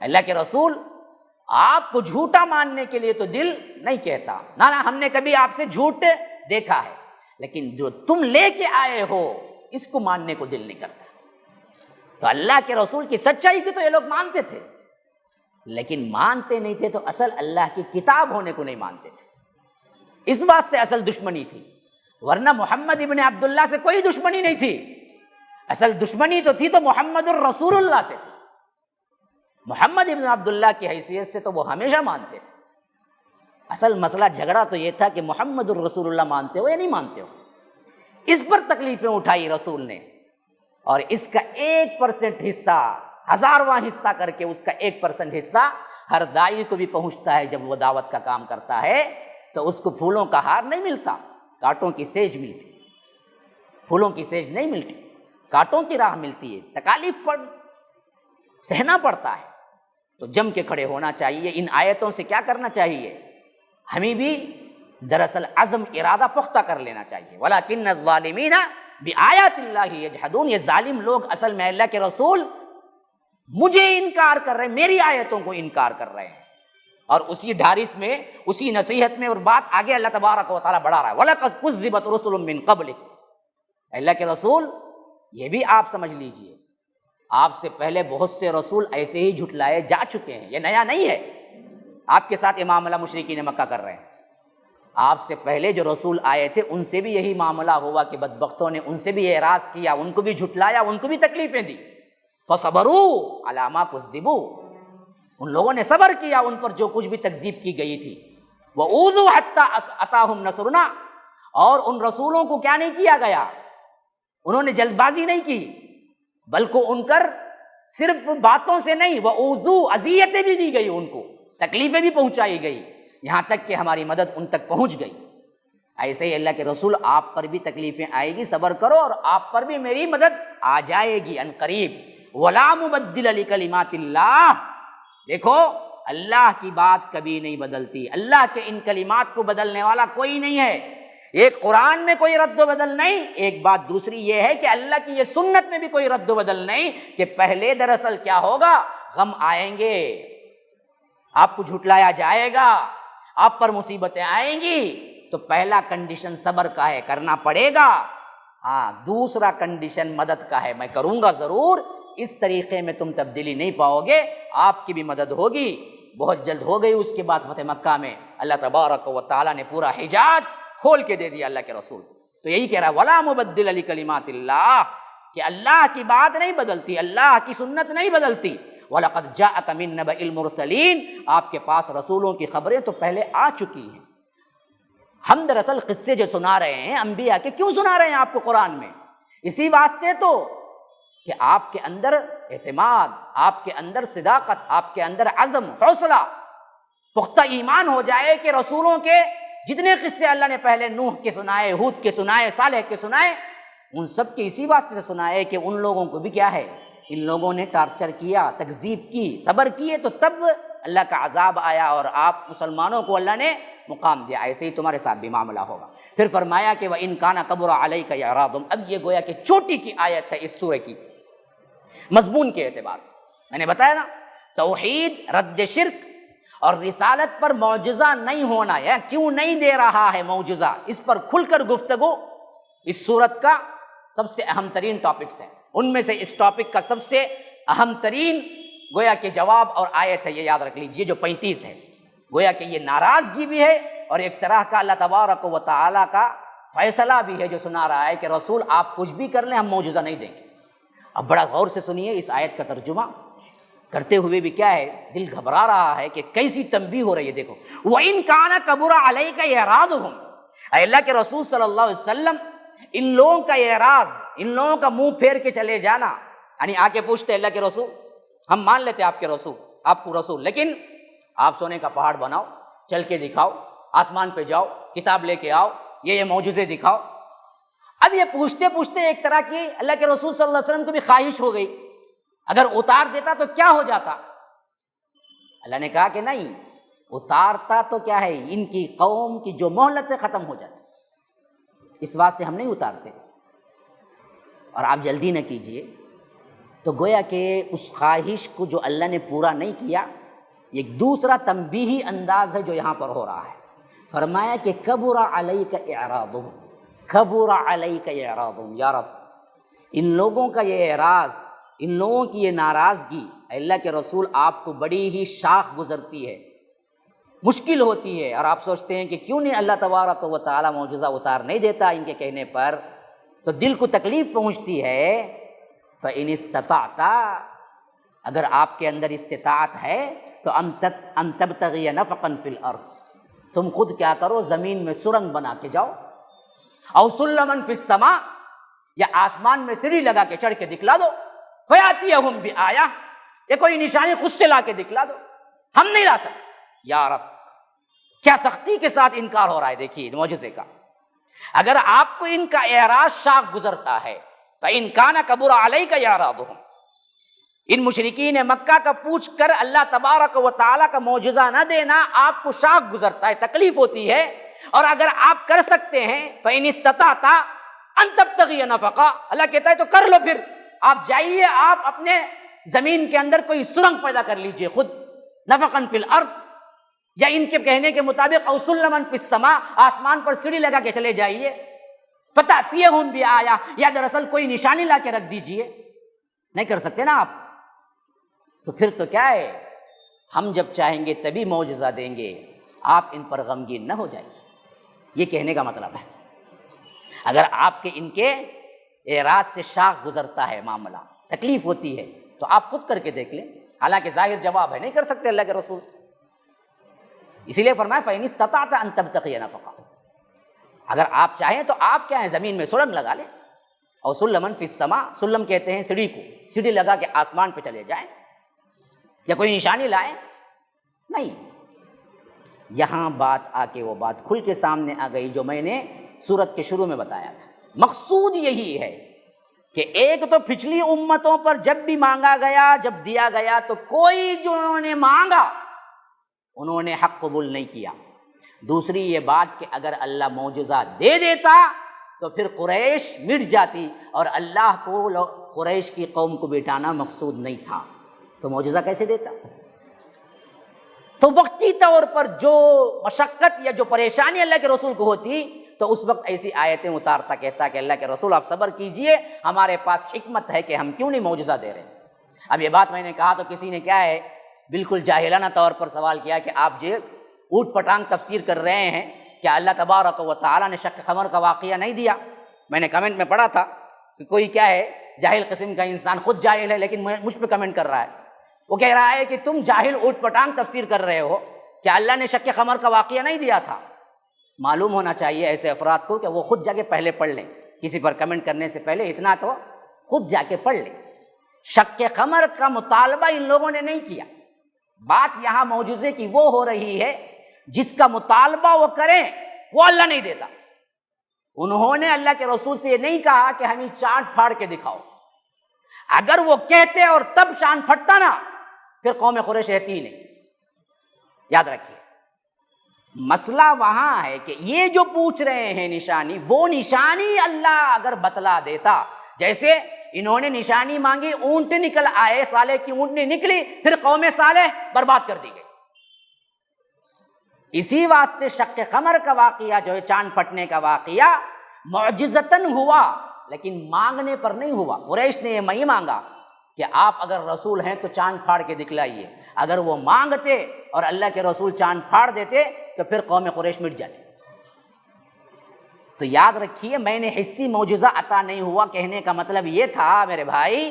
اللہ کے رسول آپ کو جھوٹا ماننے کے لیے تو دل نہیں کہتا، نہ ہم نے کبھی آپ سے جھوٹ دیکھا ہے، لیکن جو تم لے کے آئے ہو اس کو ماننے کو دل نہیں کرتا۔ تو اللہ کے رسول کی سچائی کی تو یہ لوگ مانتے تھے، لیکن مانتے نہیں تھے تو اصل اللہ کی کتاب ہونے کو نہیں مانتے تھے، اس بات سے اصل دشمنی تھی۔ ورنہ محمد ابن عبداللہ سے کوئی دشمنی نہیں تھی، اصل دشمنی تو تھی تو محمد الرسول اللہ سے تھی۔ محمد ابن عبداللہ کی حیثیت سے تو وہ ہمیشہ مانتے تھے، اصل مسئلہ جھگڑا تو یہ تھا کہ محمد الرسول اللہ مانتے ہو یا نہیں مانتے ہو، اس پر تکلیفیں اٹھائی رسول نے، اور اس کا 1% حصہ، ہزارواں حصہ کر کے اس کا 1% حصہ ہر دائی کو بھی پہنچتا ہے۔ جب وہ دعوت کا کام کرتا ہے تو اس کو پھولوں کا ہار نہیں ملتا، کانٹوں کی سیج ملتی، پھولوں کی سیج نہیں ملتی، کانٹوں کی راہ ملتی ہے، تکالیف پر سہنا پڑتا ہے۔ تو جم کے کھڑے ہونا چاہیے، ان آیتوں سے کیا کرنا چاہیے، ہمیں بھی دراصل عزم ارادہ پختہ کر لینا چاہیے۔ وَلَكِنَّ الظَّالِمِينَ بِآيَاتِ اللَّهِ يَجْحَدُونَ، یہ ظالم لوگ اصل میں اللہ کے رسول مجھے انکار کر رہے ہیں، میری آیتوں کو انکار کر رہے ہیں، اور اسی ڈھارس میں، اسی نصیحت میں اور بات آگے اللہ تبارک و تعالیٰ بڑھا رہا ہے۔ وَلَقَدْ كُذِّبَتْ رُسُلٌ مِّن قَبْلِكَ، اللہ کے رسول یہ بھی آپ سمجھ لیجئے، آپ سے پہلے بہت سے رسول ایسے ہی جھٹلائے جا چکے ہیں، یہ نیا نہیں ہے۔ آپ کے ساتھ یہ معاملہ مشرکین مکہ کر رہے ہیں، آپ سے پہلے جو رسول آئے تھے ان سے بھی یہی معاملہ ہوا کہ بدبختوں نے ان سے بھی اعراض کیا، ان کو بھی جھٹلایا، ان کو بھی تکلیفیں دی۔ فَصَبَرُوا عَلَىٰ مَا كُذِّبُوا، ان لوگوں نے صبر کیا ان پر جو کچھ بھی تکذیب کی گئی تھی۔ وَأُوذُوا حَتَّىٰ أَتَاهُمْ نَصْرُنَا، اور ان رسولوں کو کیا نہیں کیا گیا، انہوں نے جلد بازی نہیں کی، بلکہ ان کر صرف باتوں سے نہیں، وَأُوذُوا، اذیتیں بھی دی گئی، ان کو تکلیفیں بھی پہنچائی گئی، یہاں تک کہ ہماری مدد ان تک پہنچ گئی۔ ایسے ہی اللہ کے رسول آپ پر بھی تکلیفیں آئے گی، صبر کرو، اور آپ پر بھی میری مدد آ جائے گی ان قریب۔ وَلَا مُبَدِّلَ لِكَلِمَاتِ اللَّهِ، دیکھو اللہ کی بات کبھی نہیں بدلتی، اللہ کے ان کلمات کو بدلنے والا کوئی نہیں ہے۔ ایک قرآن میں کوئی رد و بدل نہیں، ایک بات دوسری یہ ہے کہ اللہ کی یہ سنت میں بھی کوئی رد و بدل نہیں کہ پہلے دراصل کیا ہوگا، غم آئیں گے، آپ کو جھٹلایا جائے گا، آپ پر مصیبتیں آئیں گی، تو پہلا کنڈیشن صبر کا ہے، کرنا پڑے گا۔ ہاں، دوسرا کنڈیشن مدد کا ہے، میں کروں گا ضرور، اس طریقے میں تم تبدیلی نہیں پاؤ گے، آپ کی بھی مدد ہوگی۔ بہت جلد ہو گئی اس کے بعد فتح مکہ میں، اللہ تبارک و تعالیٰ نے پورا حجاز کھول کے دے دیا اللہ کے رسول۔ تو یہی کہہ رہا ہے وَلَا مُبَدِّلَ لِكَلِمَاتِ اللَّهِ، کہ اللہ کی بات نہیں بدلتی، اللہ کی سنت نہیں بدلتی۔ وَلَقَدْ جَاءَكَ مِن نَبَإِ الْمُرْسَلِينَ، آپ کے پاس رسولوں کی خبریں تو پہلے آ چکی ہیں۔ ہم دراصل قصے جو سنا رہے ہیں انبیاء کے، کیوں سنا رہے ہیں آپ کو قرآن میں؟ اسی واسطے تو کہ آپ کے اندر اعتماد، آپ کے اندر صداقت، آپ کے اندر عزم، حوصلہ، پختہ ایمان ہو جائے کہ رسولوں کے جتنے قصے اللہ نے پہلے نوح کے سنائے، ہود کے سنائے، صالح کے سنائے، ان سب کے اسی واسطے سے سنائے کہ ان لوگوں کو بھی کیا ہے، ان لوگوں نے ٹارچر کیا، تکذیب کی، صبر کیے، تو تب اللہ کا عذاب آیا اور آپ مسلمانوں کو اللہ نے مقام دیا۔ ایسے ہی تمہارے ساتھ بھی معاملہ ہوگا۔ پھر فرمایا کہ وَإِن كَانَ كَبُرَ عَلَيْكَ إِعْرَاضُهُمْ، اب یہ گویا کہ چوٹی کی آیت ہے اس سورہ کی مضمون کے اعتبار سے۔ میں نے بتایا نا، توحید، رد شرک اور رسالت پر معجزہ نہیں ہونا، یا کیوں نہیں دے رہا ہے معجزہ، اس پر کھل کر گفتگو اس سورت کا سب سے اہم ترین ٹاپکس ہیں۔ ان میں سے اس ٹاپک کا سب سے اہم ترین گویا کہ جواب اور آیت ہے، یہ یاد رکھ لیجئے، جو 35 ہے۔ گویا کہ یہ ناراضگی بھی ہے اور ایک طرح کا اللہ تبارک و تعالیٰ کا فیصلہ بھی ہے، جو سنا رہا ہے کہ رسول آپ کچھ بھی کر لیں، ہم معجزہ نہیں دیں گے۔ اب بڑا غور سے سنیے اس آیت کا ترجمہ کرتے ہوئے بھی کیا ہے، دل گھبرا رہا ہے کہ کیسی تنبیہ ہو رہی ہے۔ دیکھو وَإِن كَانَ كَبُرَ عَلَيْكَ إِعْرَاضُهُمْ، اے اللہ کے رسول صلی اللہ علیہ وسلم، ان لوگوں کا اعراض، ان لوگوں کا منہ پھیر کے چلے جانا، یعنی آ کے پوچھتے اللہ کے رسول، ہم مان لیتے آپ کے رسول، آپ کو رسول، لیکن آپ سونے کا پہاڑ بناؤ، چل کے دکھاؤ، آسمان پہ جاؤ، کتاب لے کے آؤ، یہ معجزے دکھاؤ۔ اب یہ پوچھتے پوچھتے ایک طرح کی اللہ کے رسول صلی اللہ علیہ وسلم کو بھی خواہش ہو گئی، اگر اتار دیتا تو کیا ہو جاتا؟ اللہ نے کہا کہ نہیں، اتارتا تو کیا ہے، ان کی قوم کی جو مہلتیں ختم ہو جاتی، اس واسطے ہم نہیں اتارتے، اور آپ جلدی نہ کیجئے۔ تو گویا کہ اس خواہش کو جو اللہ نے پورا نہیں کیا، یہ ایک دوسرا تنبیہی انداز ہے جو یہاں پر ہو رہا ہے۔ فرمایا کہ کبر علیک اعراضہم، کبر علیک اعراضہم، یا رب ان لوگوں کا یہ اعراض، ان لوگوں کی یہ ناراضگی، اللہ کے رسول آپ کو بڑی ہی شاخ گزرتی ہے، مشکل ہوتی ہے، اور آپ سوچتے ہیں کہ کیوں نہیں اللہ تبارک و تعالیٰ معجزہ اتار نہیں دیتا ان کے کہنے پر، تو دل کو تکلیف پہنچتی ہے۔ فَإِنِ اسْتَطَعْتَ، اگر آپ کے اندر استطاعت ہے تو أَن تَبْتَغِيَ نَفَقًا فِي الْأَرْضِ، تم خود کیا کرو، زمین میں سرنگ بنا کے جاؤ، أَوْ سُلَّمًا فِي السَّمَاءِ، یا آسمان میں سیڑھی لگا کے چڑھ کے دکھلا دو، فَيَأْتِيَهُمْ بِآيَةٍ، یہ کوئی نشانی خود سے لا کے دکھلا دو، ہم نہیں لا سکتے۔ یا رب کیا سختی کے ساتھ انکار ہو رہا ہے، دیکھیے معجزے کا۔ اگر آپ کو ان کا اعراض شاخ گزرتا ہے، فَإِن كَانَ كَبُرَ عَلَيْكَ إِعْرَاضُهُمْ، ان مشرکین مکہ کا پوچھ کر اللہ تبارک و تعالیٰ کا معجزہ نہ دینا آپ کو شاخ گزرتا ہے، تکلیف ہوتی ہے، اور اگر آپ کر سکتے ہیں، فَإِنِ اسْتَطَعْتَ أَن تَبْتَغِيَ نَفَقًا، اللہ کہتا ہے تو کر لو، پھر آپ جائیے، آپ اپنے زمین کے اندر کوئی سرنگ پیدا کر لیجئے خود، نَفَقًا فِي الْأَرْضِ، یا ان کے کہنے کے مطابق أَوْ سُلَّمًا فِي السَّمَاءِ، آسمان پر سیڑھی لگا کے چلے جائیے، فَتَأْتِيَهُمْ بِآيَةٍ، یا دراصل کوئی نشانی لا کے رکھ دیجئے، نہیں کر سکتے نا آپ، تو پھر تو کیا ہے، ہم جب چاہیں گے تبھی معجزہ دیں گے، آپ ان پر غمگین نہ ہو جائیے، یہ کہنے کا مطلب ہے۔ اگر آپ کے ان کے اعراض سے شاخ گزرتا ہے معاملہ، تکلیف ہوتی ہے، تو آپ خود کر کے دیکھ لیں، حالانکہ ظاہر جواب ہے نہیں کر سکتے اللہ کے رسول، اسی لیے فرمایا فَإِنِ اسْتَطَعْتَ أَن تَبْتَغِيَ نَفَقًا، اگر آپ چاہیں تو آپ کیا ہیں، زمین میں سرنگ لگا لیں، اور سلمًا فی السماء، سلم کہتے ہیں سیڑھی کو، سیڑھی لگا کے آسمان پہ چلے جائیں، یا کوئی نشانی لائیں، نہیں، یہاں بات آ کے وہ بات کھل کے سامنے آ گئی جو میں نے سورت کے شروع میں بتایا تھا۔ مقصود یہی ہے کہ ایک تو پچھلی امتوں پر جب بھی مانگا گیا، جب دیا گیا تو کوئی جو انہوں نے مانگا انہوں نے حق قبول نہیں کیا۔ دوسری یہ بات کہ اگر اللہ معجزہ دے دیتا تو پھر قریش مٹ جاتی، اور اللہ کو قریش کی قوم کو بٹانا مقصود نہیں تھا، تو معجزہ کیسے دیتا؟ تو وقتی طور پر جو مشقت یا جو پریشانی اللہ کے رسول کو ہوتی تو اس وقت ایسی آیتیں اتارتا، کہتا کہ اللہ کے رسول آپ صبر کیجئے، ہمارے پاس حکمت ہے کہ ہم کیوں نہیں معجزہ دے رہے۔ اب یہ بات میں نے کہا تو کسی نے کیا ہے بالکل جاہلانہ طور پر سوال کیا کہ آپ جو اوٹ پٹانگ تفسیر کر رہے ہیں، کیا اللہ تبارک و تعالیٰ نے شق قمر کا واقعہ نہیں دیا؟ میں نے کمنٹ میں پڑھا تھا کہ کوئی کیا ہے جاہل قسم کا انسان، خود جاہل ہے لیکن مجھ پہ کمنٹ کر رہا ہے، وہ کہہ رہا ہے کہ تم جاہل اوٹ پٹانگ تفسیر کر رہے ہو، کیا اللہ نے شق قمر کا واقعہ نہیں دیا تھا؟ معلوم ہونا چاہیے ایسے افراد کو کہ وہ خود جا کے پہلے پڑھ لیں، کسی پر کمنٹ کرنے سے پہلے اتنا تو خود جا کے پڑھ لیں۔ شق قمر کا مطالبہ ان لوگوں نے نہیں کیا، بات یہاں معجزے کی وہ ہو رہی ہے جس کا مطالبہ وہ کریں وہ اللہ نہیں دیتا۔ انہوں نے اللہ کے رسول سے یہ نہیں کہا کہ ہمیں چاند پھاڑ کے دکھاؤ، اگر وہ کہتے اور تب چاند پھٹتا نا پھر قوم قریش رہتی ہی نہیں۔ یاد رکھیے مسئلہ وہاں ہے کہ یہ جو پوچھ رہے ہیں نشانی، وہ نشانی اللہ اگر بتلا دیتا، جیسے انہوں نے نشانی مانگی اونٹ نکل آئے، صالح کی اونٹنی نکلی، پھر قوم صالح برباد کر دی گئی۔ اسی واسطے شق قمر کا واقعہ جو ہے چاند پھٹنے کا واقعہ معجزتاً ہوا لیکن مانگنے پر نہیں ہوا۔ قریش نے یہ نہیں مانگا کہ آپ اگر رسول ہیں تو چاند پھاڑ کے دکھلائیے، اگر وہ مانگتے اور اللہ کے رسول چاند پھاڑ دیتے تو پھر قوم قریش مٹ جاتی۔ تو یاد رکھیے میں نے حصی معجزہ عطا نہیں ہوا کہنے کا مطلب یہ تھا میرے بھائی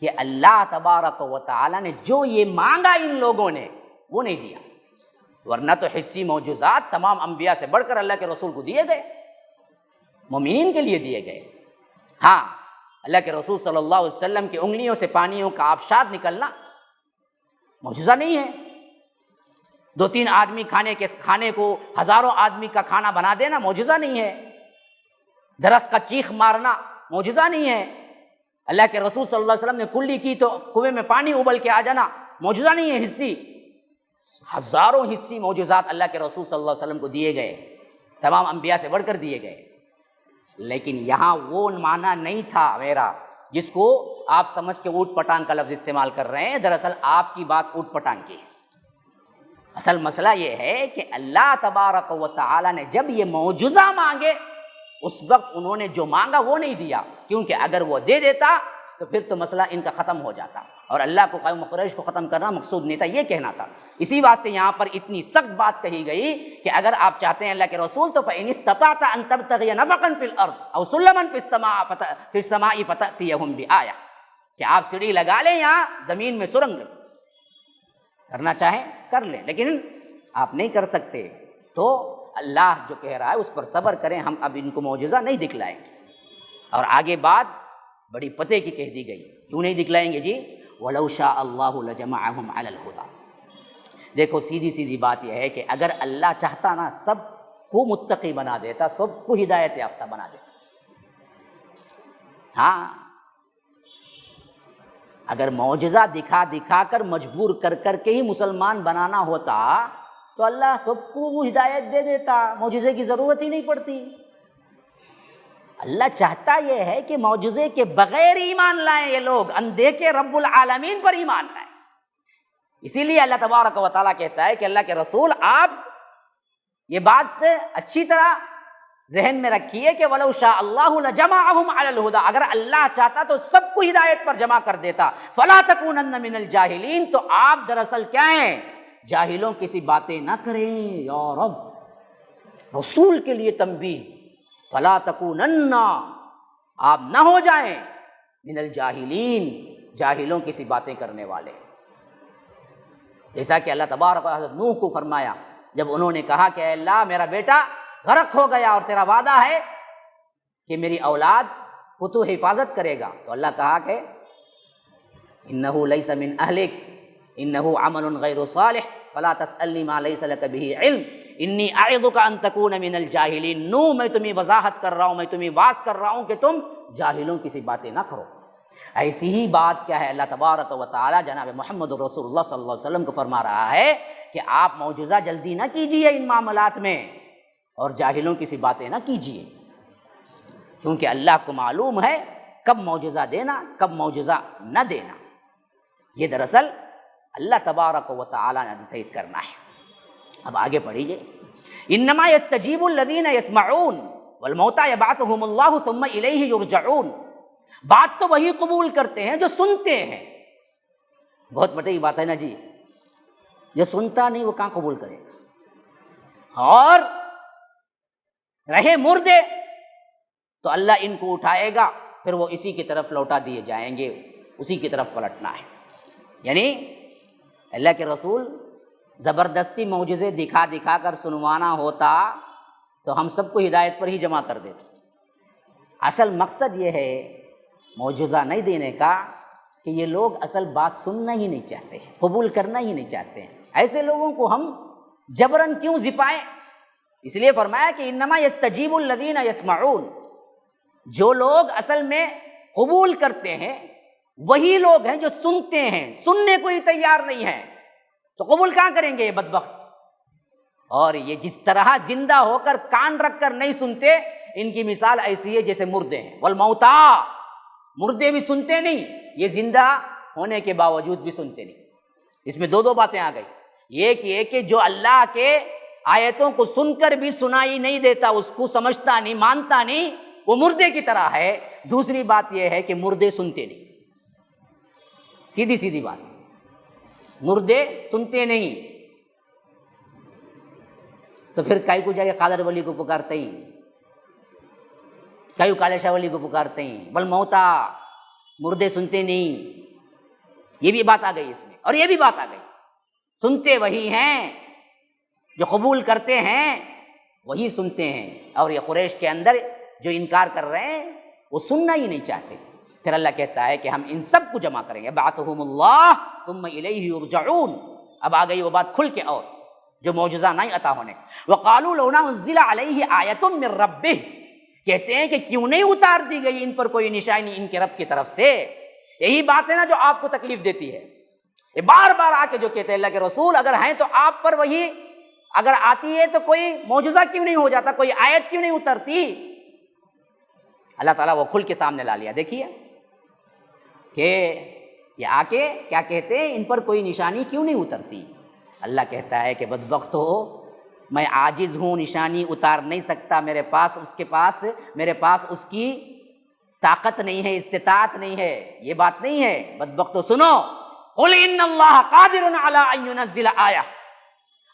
کہ اللہ تبارک و تعالیٰ نے جو یہ مانگا ان لوگوں نے وہ نہیں دیا، ورنہ تو حصی معجزات تمام انبیاء سے بڑھ کر اللہ کے رسول کو دیے گئے، مومنین کے لیے دیے گئے۔ ہاں اللہ کے رسول صلی اللہ علیہ وسلم کی انگلیوں سے پانیوں کا آبشار نکلنا معجزہ نہیں ہے، 2-3 آدمی کھانے کو ہزاروں آدمی کا کھانا بنا دینا معجزہ نہیں ہے، درخت کا چیخ مارنا معجزہ نہیں ہے، اللہ کے رسول صلی اللہ علیہ وسلم نے کلی کی تو کنویں میں پانی ابل کے آ جانا معجزہ نہیں ہے۔ حصی ہزاروں حصی معجزات اللہ کے رسول صلی اللہ علیہ وسلم کو دیے گئے، تمام انبیاء سے بڑھ کر دیے گئے، لیکن یہاں وہ معنی نہیں تھا میرا جس کو آپ سمجھ کے اوٹ پٹانگ کا لفظ استعمال کر رہے ہیں۔ دراصل آپ کی بات اوٹ پٹانگ کی ہے۔ اصل مسئلہ یہ ہے کہ اللہ تبارک و تعالیٰ نے جب یہ معجزہ مانگے اس وقت انہوں نے جو مانگا وہ نہیں دیا، کیونکہ اگر وہ دے دیتا تو پھر تو مسئلہ ان کا ختم ہو جاتا، اور اللہ کو قوم قریش کو ختم کرنا مقصود نہیں تھا، یہ کہنا تھا۔ اسی واسطے یہاں پر اتنی سخت بات کہی گئی کہ اگر آپ چاہتے ہیں اللہ کے رسول تو فَإِنِ اسْتَطَعْتَ أَن تَبْتَغِيَ نَفَقًا فِي الْأَرْضِ أَوْ سُلَّمًا فِي السَّمَاءِ فَتَأْتِيَهُم بِآيَةٍ، کہ آپ سیڑھی لگا لیں یہاں زمین میں سرنگ کرنا چاہیں کر لیں، لیکن آپ نہیں کر سکتے، تو اللہ جو کہہ رہا ہے اس پر صبر کریں، ہم اب ان کو معجزہ نہیں دکھلائیں گے۔ اور آگے بات بڑی پتے کی کہہ دی گئی، کیوں نہیں دکھلائیں گے جی؟ وَلَوْ شَاءَ اللَّهُ لَجَمَعَهُمْ عَلَى الْهُدَى۔ دیکھو سیدھی سیدھی بات یہ ہے کہ اگر اللہ چاہتا نا سب کو متقی بنا دیتا، سب کو ہدایت یافتہ بنا دیتا۔ ہاں اگر معجزہ دکھا دکھا کر مجبور کر کر کے ہی مسلمان بنانا ہوتا تو اللہ سب کو وہ ہدایت دے دیتا، معجزے کی ضرورت ہی نہیں پڑتی۔ اللہ چاہتا یہ ہے کہ معجزے کے بغیر ایمان لائیں، یہ لوگ اندیکھے رب العالمین پر ایمان لائیں۔ اسی لیے اللہ تبارک و تعالیٰ کہتا ہے کہ اللہ کے رسول آپ یہ بات اچھی طرح ذہن میں رکھیے کہ وَلَوْ شَاءَ اللَّهُ لَجَمَعَهُمْ عَلَى الْهُدَى، اگر اللہ چاہتا تو سب کو ہدایت پر جمع کر دیتا۔ فَلَا تَكُونَنَّ مِنَ الْجَاهِلِينَ، تو آپ دراصل کیا ہیں؟ جاہلوں کی سی باتیں نہ کریں یا رب۔ رسول کے لیے تنبیہ، فَلَا تَكُونَنَّ، آپ نہ ہو جائیں من الجاہلین، جاہلوں کی سی باتیں کرنے والے۔ جیسا کہ اللہ تبارک و تعالیٰ نوح کو فرمایا جب انہوں نے کہا کہ اے اللہ میرا بیٹا غرق ہو گیا اور تیرا وعدہ ہے کہ میری اولاد کو تو حفاظت کرے گا، تو اللہ کہا کہ انہ لیس من اہلک انہ عمل غیر صالح فلا تسألنی ما لیس لک بہ علم انی اعظک ان تکون من الجاہلین، نو میں تمہیں وضاحت کر رہا ہوں، میں تمہیں واعظ کر رہا ہوں کہ تم جاہلوں کی سی باتیں نہ کرو۔ ایسی ہی بات کیا ہے، اللہ تبارک و تعالیٰ جناب محمد رسول اللہ صلی اللہ علیہ وسلم کو فرما رہا ہے کہ آپ معجزہ جلدی نہ کیجئے ان معاملات میں، اور جاہلوں کی سی باتیں نہ کیجئے، کیونکہ اللہ کو معلوم ہے کب معجزہ دینا کب معجزہ نہ دینا۔ یہ دراصل اللہ تبارک و تعالیٰ نے ڈیسائیڈ کرنا ہے۔ اب آگے پڑھیے، انما یستجیب الذین یسمعون والموتى یبعثهم اللہ ثم الیہ یرجعون، بات تو وہی قبول کرتے ہیں جو سنتے ہیں۔ بہت بڑی بات ہے نا جی، جو سنتا نہیں وہ کہاں قبول کرے گا؟ اور رہے مردے تو اللہ ان کو اٹھائے گا، پھر وہ اسی کی طرف لوٹا دیے جائیں گے، اسی کی طرف پلٹنا ہے۔ یعنی اللہ کے رسول زبردستی معجزے دکھا دکھا کر سنوانا ہوتا تو ہم سب کو ہدایت پر ہی جمع کر دیتے۔ اصل مقصد یہ ہے معجزہ نہیں دینے کا کہ یہ لوگ اصل بات سننا ہی نہیں چاہتے ہیں، قبول کرنا ہی نہیں چاہتے ہیں۔ ایسے لوگوں کو ہم جبراً کیوں زپائیں؟ اس لیے فرمایا کہ انما یستجیب الذین یسمعون، جو لوگ اصل میں قبول کرتے ہیں وہی لوگ ہیں جو سنتے ہیں، سننے کو ہی تیار نہیں ہیں تو قبول کہاں کریں گے یہ بدبخت؟ اور یہ جس طرح زندہ ہو کر کان رکھ کر نہیں سنتے، ان کی مثال ایسی ہے جیسے مردے ہیں۔ والموتى، مردے بھی سنتے نہیں، یہ زندہ ہونے کے باوجود بھی سنتے نہیں۔ اس میں دو باتیں آ گئی، ایک یہ کہ جو اللہ کے آیتوں کو سن کر بھی سنائی نہیں دیتا، اس کو سمجھتا نہیں مانتا نہیں، وہ مردے کی طرح ہے۔ دوسری بات یہ ہے کہ مردے سنتے نہیں، سیدھی سیدھی بات، مردے سنتے نہیں، تو پھر کئی کو جا کے قادر ولی کو پکارتے ہی، کئی کالے شاہ ولی کو پکارتے ہیں۔ والموتى، مردے سنتے نہیں، یہ بھی بات آ گئی اس میں، اور یہ بھی بات آ گئی، سنتے وہی ہیں، جو قبول کرتے ہیں وہی سنتے ہیں، اور یہ قریش کے اندر جو انکار کر رہے ہیں وہ سننا ہی نہیں چاہتے۔ پھر اللہ کہتا ہے کہ ہم ان سب کو جمع کریں گے، بعثهم اللہ ثم الیہ یرجعون۔ اب آ گئی وہ بات کھل کے، اور جو معجزہ نہیں عطا ہونے۔ وقالوا لولا انزل علیہ آیۃ من ربہ، کہتے ہیں کہ کیوں نہیں اتار دی گئی ان پر کوئی نشانی ان کے رب کی طرف سے۔ یہی بات ہے نا جو آپ کو تکلیف دیتی ہے، یہ بار بار آ کے جو کہتے ہیں اللہ کے رسول اگر ہیں تو آپ پر وہی اگر آتی ہے تو کوئی معجزہ کیوں نہیں ہو جاتا، کوئی آیت کیوں نہیں اترتی؟ اللہ تعالیٰ وہ کھل کے سامنے لا لیا۔ دیکھیے کہ یہ آ کے کیا کہتے ہیں، ان پر کوئی نشانی کیوں نہیں اترتی؟ اللہ کہتا ہے کہ بدبخت ہو، میں عاجز ہوں، نشانی اتار نہیں سکتا، میرے پاس اس کی طاقت نہیں ہے، استطاعت نہیں ہے، یہ بات نہیں ہے۔ بدبختو سنو، قل ان اللہ قادر علی ان ینزل آیہ،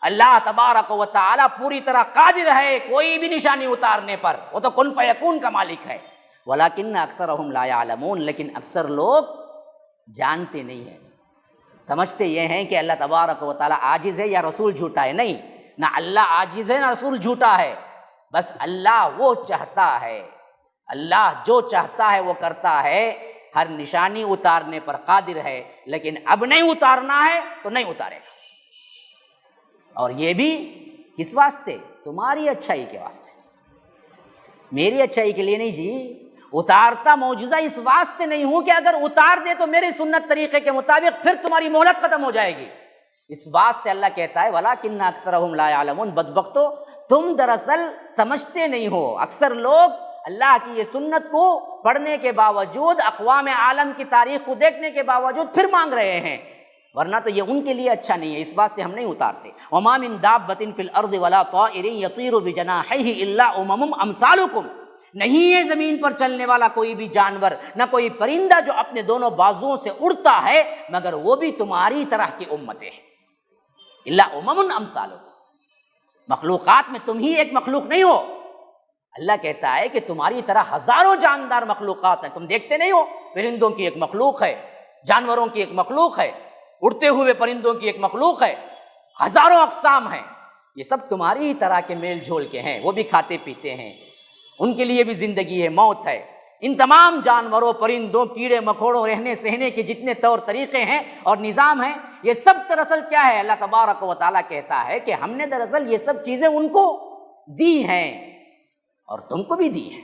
اللہ تبارک و تعالی پوری طرح قادر ہے کوئی بھی نشانی اتارنے پر، وہ تو کن فیکون کا مالک ہے۔ ولکن اکثرہم لا یعلمون، لیکن اکثر لوگ جانتے نہیں ہیں، سمجھتے یہ ہیں کہ اللہ تبارک و تعالی عاجز ہے یا رسول جھوٹا ہے۔ نہیں، نہ اللہ عاجز ہے نہ رسول جھوٹا ہے، بس اللہ وہ چاہتا ہے، اللہ جو چاہتا ہے وہ کرتا ہے، ہر نشانی اتارنے پر قادر ہے، لیکن اب نہیں اتارنا ہے تو نہیں اتارے گا۔ اور یہ بھی کس واسطے؟ تمہاری اچھائی کے واسطے، میری اچھائی کے لیے نہیں جی۔ اتارتا معجزہ اس واسطے نہیں ہوں کہ اگر اتار دے تو میری سنت طریقے کے مطابق پھر تمہاری مہلت ختم ہو جائے گی، اس واسطے اللہ کہتا ہے وَلَٰكِنَّ أَكْثَرَهُمْ لَا يَعْلَمُونَ۔ بدبختو تم دراصل سمجھتے نہیں ہو، اکثر لوگ اللہ کی یہ سنت کو پڑھنے کے باوجود، اقوام عالم کی تاریخ کو دیکھنے کے باوجود پھر مانگ رہے ہیں، ورنہ تو یہ ان کے لیے اچھا نہیں ہے، اس واسطے ہم نہیں اتارتے۔ وَمَا مِن دَابَّةٍ فِي الْأَرْضِ وَلَا طَائِرٍ يَطِيرُ بِجَنَاحَيْهِ إِلَّا أُمَمٌ أَمْثَالُكُمْ، نہیں ہے زمین پر چلنے والا کوئی بھی جانور، نہ کوئی پرندہ جو اپنے دونوں بازوؤں سے اڑتا ہے، مگر وہ بھی تمہاری طرح کی امتیں ہیں۔ الا امم امثالکم، مخلوقات میں تم ہی ایک مخلوق نہیں ہو۔ اللہ کہتا ہے کہ تمہاری طرح ہزاروں جاندار مخلوقات ہیں، تم دیکھتے نہیں ہو؟ پرندوں کی ایک مخلوق ہے، جانوروں کی ایک مخلوق ہے، اڑتے ہوئے پرندوں کی ایک مخلوق ہے، ہزاروں اقسام ہیں، یہ سب تمہاری ہی طرح کے میل جھول کے ہیں، وہ بھی کھاتے پیتے ہیں، ان کے لیے بھی زندگی ہے، موت ہے۔ ان تمام جانوروں، پرندوں، کیڑے مکوڑوں، رہنے سہنے کے جتنے طور طریقے ہیں اور نظام ہیں، یہ سب دراصل کیا ہے؟ اللہ تبارک و تعالیٰ کہتا ہے کہ ہم نے دراصل یہ سب چیزیں ان کو دی ہیں اور تم کو بھی دی ہیں۔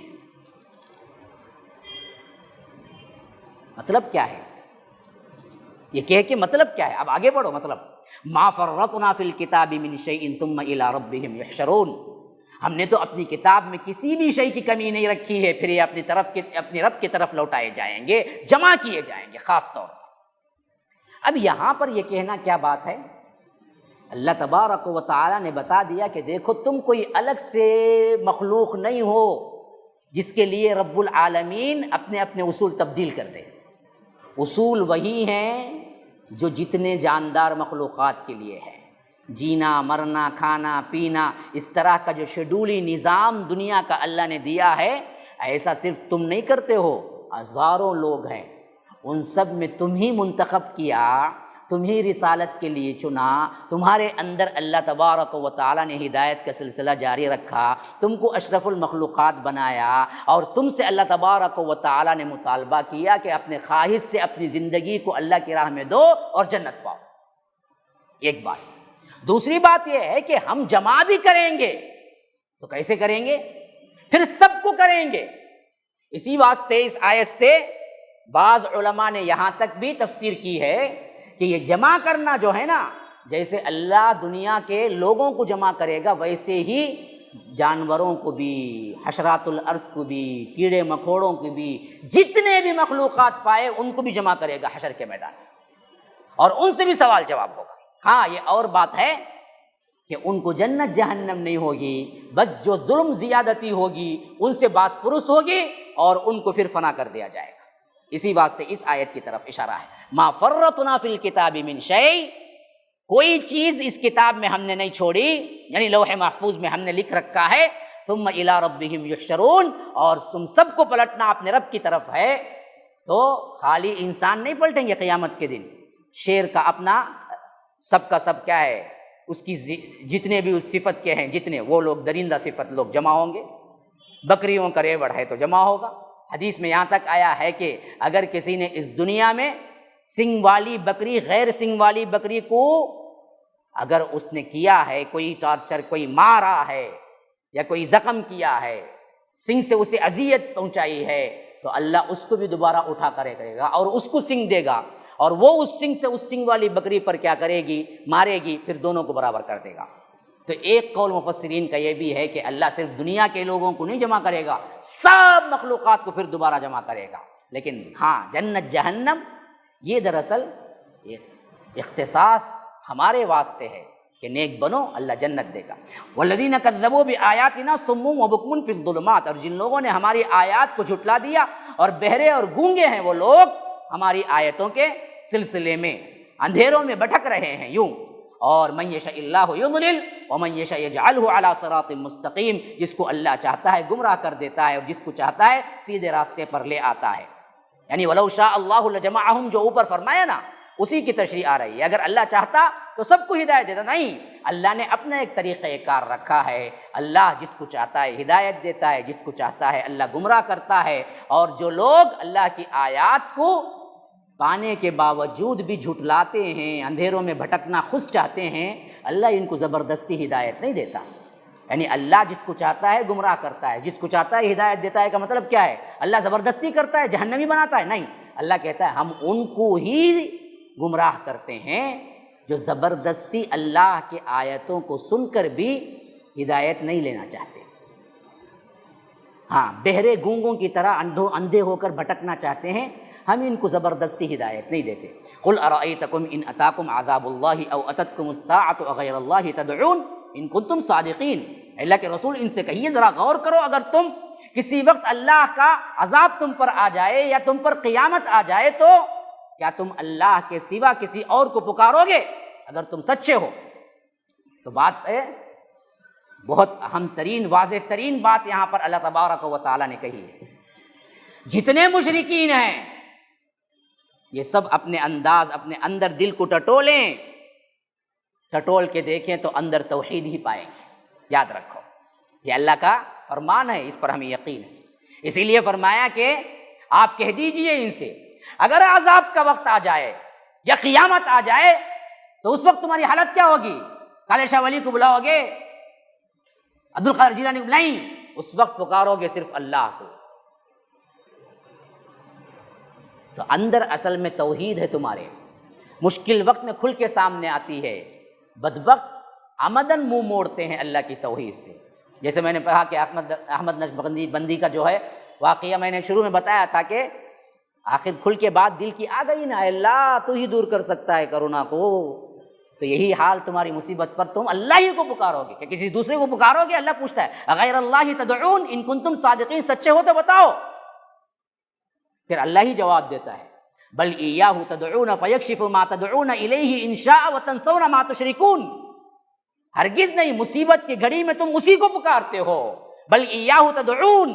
مطلب کیا ہے؟ یہ کہہ کے مطلب کیا ہے؟ اب آگے بڑھو۔ مطلب ما فرطنا فی الکتاب من شیء ثم الی ربہم یحشرون، ہم نے تو اپنی کتاب میں کسی بھی شے کی کمی نہیں رکھی ہے، پھر یہ اپنے رب کی طرف لوٹائے جائیں گے، جمع کیے جائیں گے خاص طور پر۔ اب یہاں پر یہ کہنا کیا بات ہے؟ اللہ تبارک و تعالیٰ نے بتا دیا کہ دیکھو تم کوئی الگ سے مخلوق نہیں ہو جس کے لیے رب العالمین اپنے اپنے اصول تبدیل کر دے۔ اصول وہی ہیں جو جتنے جاندار مخلوقات کے لیے ہے، جینا، مرنا، کھانا، پینا، اس طرح کا جو شیڈولی نظام دنیا کا اللہ نے دیا ہے، ایسا صرف تم نہیں کرتے ہو، ہزاروں لوگ ہیں، ان سب میں تم ہی منتخب کیا، تم ہی رسالت کے لیے چنا، تمہارے اندر اللہ تبارک و تعالیٰ نے ہدایت کا سلسلہ جاری رکھا، تم کو اشرف المخلوقات بنایا، اور تم سے اللہ تبارک و تعالیٰ نے مطالبہ کیا کہ اپنے خواہش سے اپنی زندگی کو اللہ کی راہ میں دو اور جنت پاؤ۔ ایک بات۔ دوسری بات یہ ہے کہ ہم جمع بھی کریں گے تو کیسے کریں گے؟ پھر سب کو کریں گے۔ اسی واسطے اس آیت سے بعض علماء نے یہاں تک بھی تفسیر کی ہے کہ یہ جمع کرنا جو ہے نا، جیسے اللہ دنیا کے لوگوں کو جمع کرے گا، ویسے ہی جانوروں کو بھی، حشرات الارض کو بھی، کیڑے مکوڑوں کو بھی، جتنے بھی مخلوقات پائے ان کو بھی جمع کرے گا حشر کے میدان میں، اور ان سے بھی سوال جواب ہوگا۔ ہاں یہ اور بات ہے کہ ان کو جنت جہنم نہیں ہوگی، بس جو ظلم زیادتی ہوگی ان سے باس پرس ہوگی اور ان کو پھر فنا کر دیا جائے گا۔ اسی واسطے اس آیت کی طرف اشارہ ہے، ما فرطنا فی الکتاب من شیء، کوئی چیز اس کتاب میں ہم نے نہیں چھوڑی، یعنی لوح محفوظ میں ہم نے لکھ رکھا ہے، ثم الی ربہم یحشرون، اور تم سب کو پلٹنا اپنے رب کی طرف ہے۔ تو خالی انسان نہیں پلٹیں گے قیامت کے دن، شیر کا اپنا سب کا سب کیا ہے، اس کی جتنے بھی اس صفت کے ہیں، جتنے وہ لوگ درندہ صفت لوگ جمع ہوں گے، بکریوں کا ریوڑ ہے تو جمع ہوگا۔ حدیث میں یہاں تک آیا ہے کہ اگر کسی نے اس دنیا میں سنگ والی بکری غیر سنگ والی بکری کو اگر اس نے کیا ہے، کوئی ٹارچر، کوئی مارا ہے یا کوئی زخم کیا ہے، سنگ سے اسے اذیت پہنچائی ہے، تو اللہ اس کو بھی دوبارہ اٹھا کرے گا اور اس کو سنگ دے گا، اور وہ اس سنگ سے اس سنگ والی بکری پر کیا کرے گی، مارے گی، پھر دونوں کو برابر کر دے گا۔ تو ایک قول مفسرین کا یہ بھی ہے کہ اللہ صرف دنیا کے لوگوں کو نہیں جمع کرے گا، سب مخلوقات کو پھر دوبارہ جمع کرے گا۔ لیکن ہاں جنت جہنم یہ دراصل اختصاص ہمارے واسطے ہے کہ نیک بنو، اللہ جنت دے گا۔ والذین کذبوا بآیاتنا صم وبکم فی الظلمات، اور جن لوگوں نے ہماری آیات کو جھٹلا دیا اور بہرے اور گونگے ہیں وہ لوگ ہماری آیتوں کے سلسلے میں اندھیروں میں بھٹک رہے ہیں یوں۔ اور من یشاء اللہ یضلل ومن یشاء یجعلہ علی صراط مستقیم، جس کو اللہ چاہتا ہے گمراہ کر دیتا ہے اور جس کو چاہتا ہے سیدھے راستے پر لے آتا ہے۔ یعنی ولو شاء اللہ لجمعہم جو اوپر فرمایا نا، اسی کی تشریح آ رہی ہے۔ اگر اللہ چاہتا تو سب کو ہدایت دیتا، نہیں، اللہ نے اپنا ایک طریقہ کار رکھا ہے۔ اللہ جس کو چاہتا ہے ہدایت دیتا ہے، جس کو چاہتا ہے اللہ گمراہ کرتا ہے، اور جو لوگ اللہ کی آیات کو پانے کے باوجود بھی جھٹلاتے ہیں، اندھیروں میں بھٹکنا خود چاہتے ہیں، اللہ ان کو زبردستی ہدایت نہیں دیتا۔ یعنی اللہ جس کو چاہتا ہے گمراہ کرتا ہے، جس کو چاہتا ہے ہدایت دیتا ہے۔ کا مطلب کیا ہے؟ اللہ زبردستی کرتا ہے، جہنمی بناتا ہے؟ نہیں، اللہ کہتا ہے ہم ان کو ہی گمراہ کرتے ہیں جو زبردستی اللہ کے آیتوں کو سن کر بھی ہدایت نہیں لینا چاہتے۔ ہاں، بہرے گونگوں کی طرح اندھے ہو کر بھٹکنا چاہتے ہیں، ہم ان کو زبردستی ہدایت نہیں دیتے۔ قل ارأیتکم ان اتاکم عذاب اللہ او اتتکم الساعۃ اغیر اللہ تدعون ان کنتم صادقین۔ اللہ کے رسول ان سے کہیے ذرا غور کرو، اگر تم کسی وقت اللہ کا عذاب تم پر آ جائے یا تم پر قیامت آ جائے تو کیا تم اللہ کے سوا کسی اور کو پکارو گے اگر تم سچے ہو؟ تو بات ہے بہت اہم ترین، واضح ترین بات یہاں پر اللہ تبارک و تعالیٰ نے کہی ہے۔ جتنے مشرکین ہیں یہ سب اپنے اندر دل کو ٹٹول کے دیکھیں تو اندر توحید ہی پائیں گے۔ یاد رکھو یہ اللہ کا فرمان ہے، اس پر ہمیں یقین ہے۔ اسی لیے فرمایا کہ آپ کہہ دیجئے ان سے اگر عذاب کا وقت آ جائے یا قیامت آ جائے تو اس وقت تمہاری حالت کیا ہوگی؟ کالے شاہ ولی کو بلاؤ گے؟ عبد القادر جیلانی کو؟ نہیں، اس وقت پکارو گے صرف اللہ کو۔ تو اندر اصل میں توحید ہے تمہارے، مشکل وقت میں کھل کے سامنے آتی ہے۔ بدبخت عمدن منہ موڑتے ہیں اللہ کی توحید سے۔ جیسے میں نے کہا کہ احمد نقشبندی بندی کا جو ہے واقعہ میں نے شروع میں بتایا تھا کہ آخر کھل کے بعد دل کی آ گئی نا، اللہ تو ہی دور کر سکتا ہے کرونا کو۔ تو یہی حال تمہاری مصیبت پر تم اللہ ہی کو پکارو گے کہ کسی دوسرے کو پکارو گے؟ اللہ پوچھتا ہے غیر اللہ تدعون ان کنتم صادقین، سچے ہو تو بتاؤ۔ پھر اللہ ہی جواب دیتا ہے بل ایاہ تدعون فیکشف ما تدعون الیہ ان شاء وتنسون ما تشرکون۔ ہرگز نہیں، مصیبت کی گھڑی میں تم اسی کو پکارتے ہو، بل ایاہ تدعون۔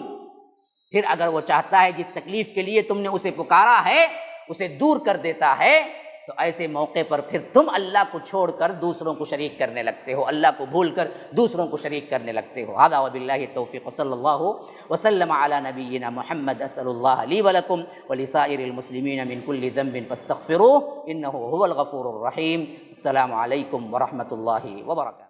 پھر اگر وہ چاہتا ہے جس تکلیف کے لیے تم نے اسے پکارا ہے اسے دور کر دیتا ہے، تو ایسے موقع پر پھر تم اللہ کو چھوڑ کر دوسروں کو شریک کرنے لگتے ہو، اللہ کو بھول کر دوسروں کو شریک کرنے لگتے ہو۔ ھذا وباللہ التوفیق، صلی اللہ وسلم علی نبینا محمد۔ اسأل اللہ لی ولکم ولسائر المسلمین من کل ذنب فاستغفروہ انہ هو الغفور الرحیم۔ السلام علیکم ورحمۃ اللہ وبرکاتہ۔